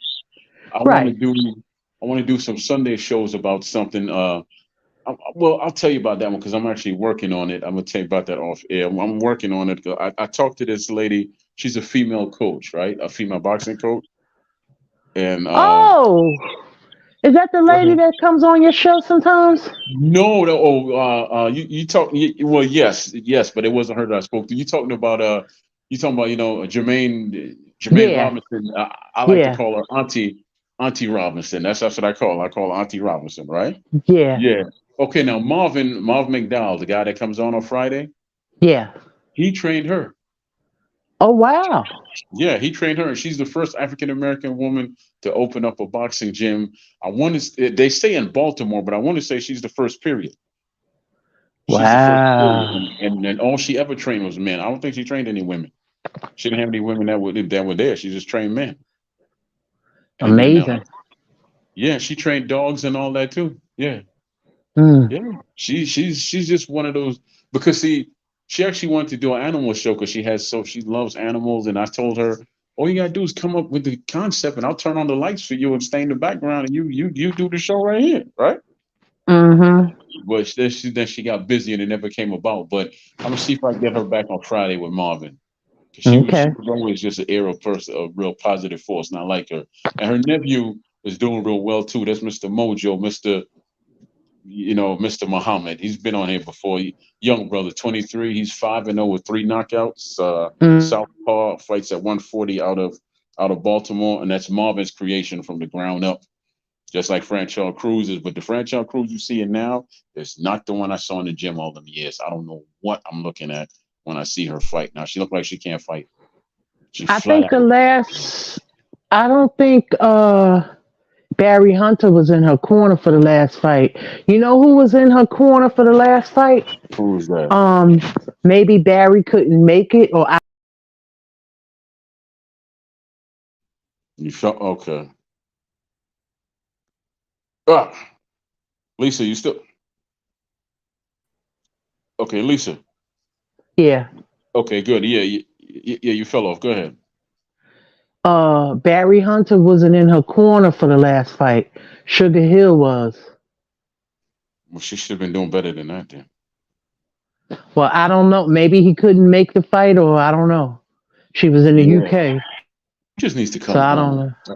I want to Right. do I want to do some Sunday shows about something. Well, I'll tell you about that one because I'm actually working on it. I'm gonna tell you about that off air. I'm working on it. I talked to this lady. She's a female coach, right? A female boxing coach, and Oh, is that the go lady ahead. that comes on your show sometimes? No, no. Oh, you talk. Well, yes, but it wasn't her that I spoke to. You talking about Jermaine Yeah. Robinson. I like to Yeah. call her Auntie Robinson. That's what I call her. I call her Auntie Robinson, right? Yeah. Yeah. Okay. Now Marv McDowell, the guy that comes on Friday, Yeah. he trained her. Oh wow. Yeah, he trained her, and she's the first African American woman to open up a boxing gym. I want to. They say in Baltimore, but I want to say she's the first. Period. She's the first period, Wow. and all she ever trained was men. I don't think she trained any women. She didn't have any women that were there. She just trained men. And then Amazing. yeah, she trained dogs and all that too. Yeah, Mm. yeah. She's just one of those because she actually wanted to do an animal show because she loves animals. And I told her, all you gotta do is come up with the concept, and I'll turn on the lights for you and stay in the background, and you do the show right here, right? Mm-hmm. But then she got busy and it never came about. But I'm gonna see if I can get her back on Friday with Marvin. 'Cause she Okay. was always just an aerial person, a real positive force, and I like her. And her nephew is doing real well too. That's Mr. Mojo, Mr. Muhammad. He's been on here before. Young brother, 23. He's 5-0 with 3 knockouts. Mm. Southpaw fights at 140 out of Baltimore, and that's Marvin's creation from the ground up. Just like Franchell Cruz is, but the Franchell Cruz you see it now is not the one I saw in the gym all them years. I don't know what I'm looking at when I see her fight. Now she looked like she can't fight. She I flat think out. I don't think Barry Hunter was in her corner for the last fight. You know who was in her corner for the last fight? Who's that? Maybe Barry couldn't make it, or You felt okay. Ah, Lisa, you still okay? Lisa, yeah. okay, good. Yeah, yeah, you fell off. Go ahead. Barry Hunter wasn't in her corner for the last fight. Sugar Hill was. Well, she should have been doing better than that then. Well, I don't know. Maybe he couldn't make the fight, or I don't know. She was in the Yeah, UK, she just needs to so come I don't home. know.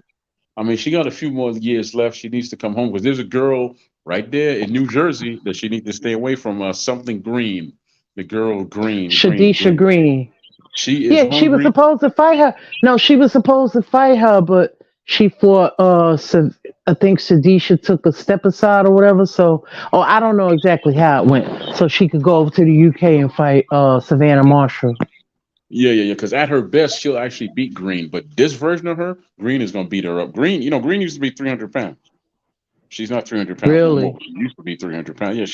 I mean, she got a few more years left. She needs to come home because there's a girl right there in New Jersey that she needs to stay away from. Something Green, the girl Shadisha Green. Green. She is Yeah, she was hungry. supposed to fight her. No, she was supposed to fight her, but she fought. I think Sadisha took a step aside or whatever. So, I don't know exactly how it went. So she could go over to the UK and fight Savannah Marshall. Yeah. Because at her best, she'll actually beat Green. But this version of her, Green is gonna beat her up. Green used to be 300 pounds. She's not 300 pounds no more. Really? She used to be 300 pounds. Yeah,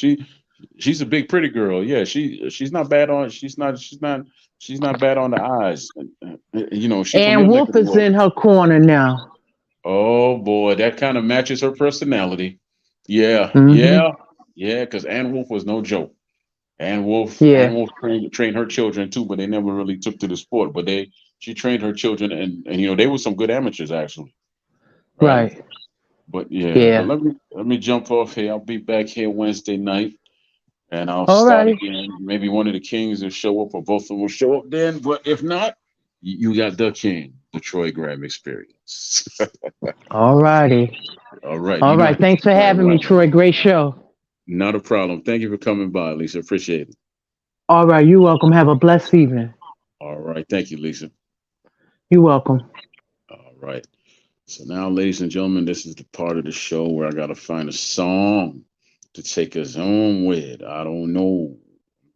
she's a big, pretty girl. Yeah, she's not bad on. She's not bad on the eyes. She's from And your neck Wolf of the is in woods. her corner now. Oh boy, that kind of matches her personality. Yeah, Hmm. yeah, yeah. Because Ann Wolf was no joke. Yeah. Wolf trained her children too, but they never really took to the sport. But she trained her children, and you know they were some good amateurs actually, right? Right. But yeah, but Yeah. let me jump off here. I'll be back here Wednesday night, and I'll All start righty. again. Maybe one of the Kings will show up, or both of them will show up then. But if not, you got the King, the Troy Graham experience. All righty. All right, All you know I right. can Thanks for keep that having me, right. Troy. Great show. Not a problem. Thank you for coming by, Lisa. Appreciate it. All right. You're welcome. Have a blessed evening. All right, thank you, Lisa. You're welcome. All right. So now, ladies and gentlemen, this is the part of the show where I gotta find a song to take us home with. I don't know.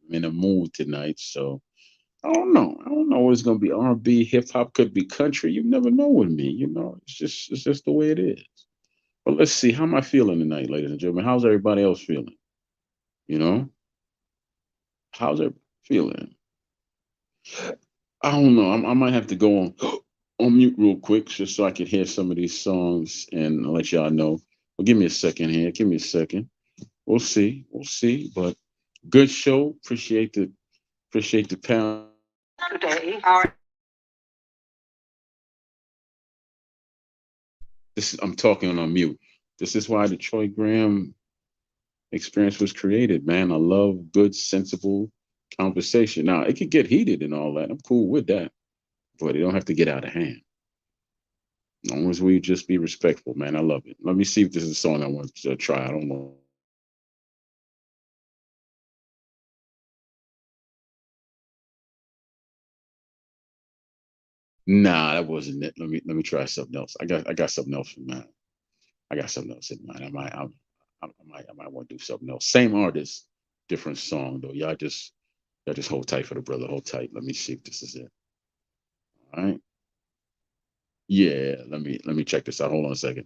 I'm in a mood tonight, so I don't know. I don't know. It's gonna be R&B, hip hop, could be country. You never know with me. You know, it's just the way it is. But let's see. How am I feeling tonight, ladies and gentlemen? How's everybody else feeling? You know, how's it feeling? I don't know. I might have to go on mute real quick just so I can hear some of these songs and let y'all know. Well, give me a second here. Give me a second. We'll see. We'll see. But good show. Appreciate the pound. I'm talking on mute. This is why the Troy Graham experience was created, man. I love good, sensible conversation. Now it could get heated and all that. I'm cool with that, but it don't have to get out of hand. As long as we just be respectful, man. I love it. Let me see if this is a song I want to try. I don't know. Nah, that wasn't it. Let me try something else. I got something else in mind. I got something else in mind. I might want to do something else. Same artist, different song though. Y'all just hold tight for the brother. Hold tight. Let me see if this is it. All right. Yeah. Let me check this out. Hold on a second.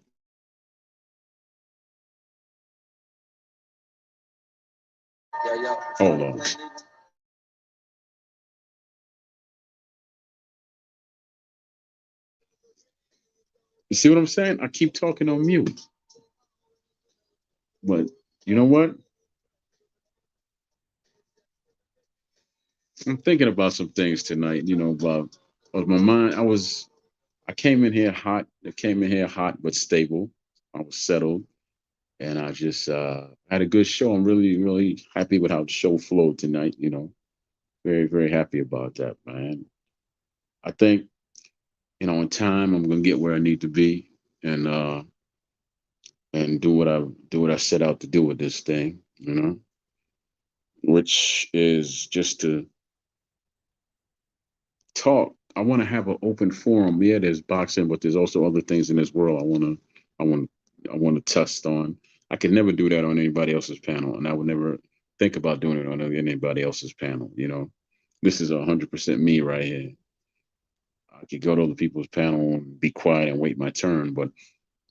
Hold on. You see what I'm saying? I keep talking on mute, but you know what? I'm thinking about some things tonight. You know, about my mind. I came in here hot. I came in here hot but stable. I was settled, and I just had a good show. I'm really, really happy with how the show flowed tonight. You know, very, very happy about that, man. I think in time I'm gonna get where I need to be, and do what I set out to do with this thing. You know, which is just to talk. I want to have an open forum. Yeah, there's boxing, but there's also other things in this world I want, I want to test on. I could never do that on anybody else's panel, and I would never think about doing it on anybody else's panel. You know, this is 100% me right here. I could go to other people's panel and be quiet and wait my turn, but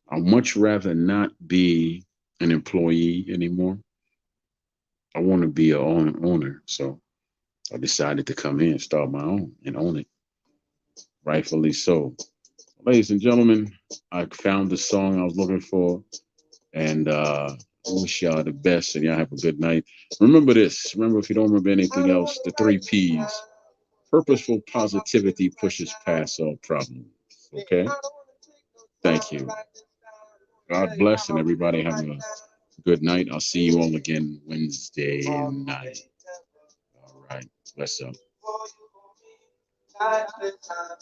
I'd much rather not be an employee anymore. I want to be a owner. So I decided to come here and start my own and own it, rightfully so. Ladies and gentlemen, I found the song I was looking for, and I wish y'all the best, and y'all have a good night. Remember this. Remember, if you don't remember anything else, the three P's. Purposeful positivity pushes past all problems. Okay? Thank you. God bless, and everybody have a good night. I'll see you all again Wednesday night. All right. Bless up.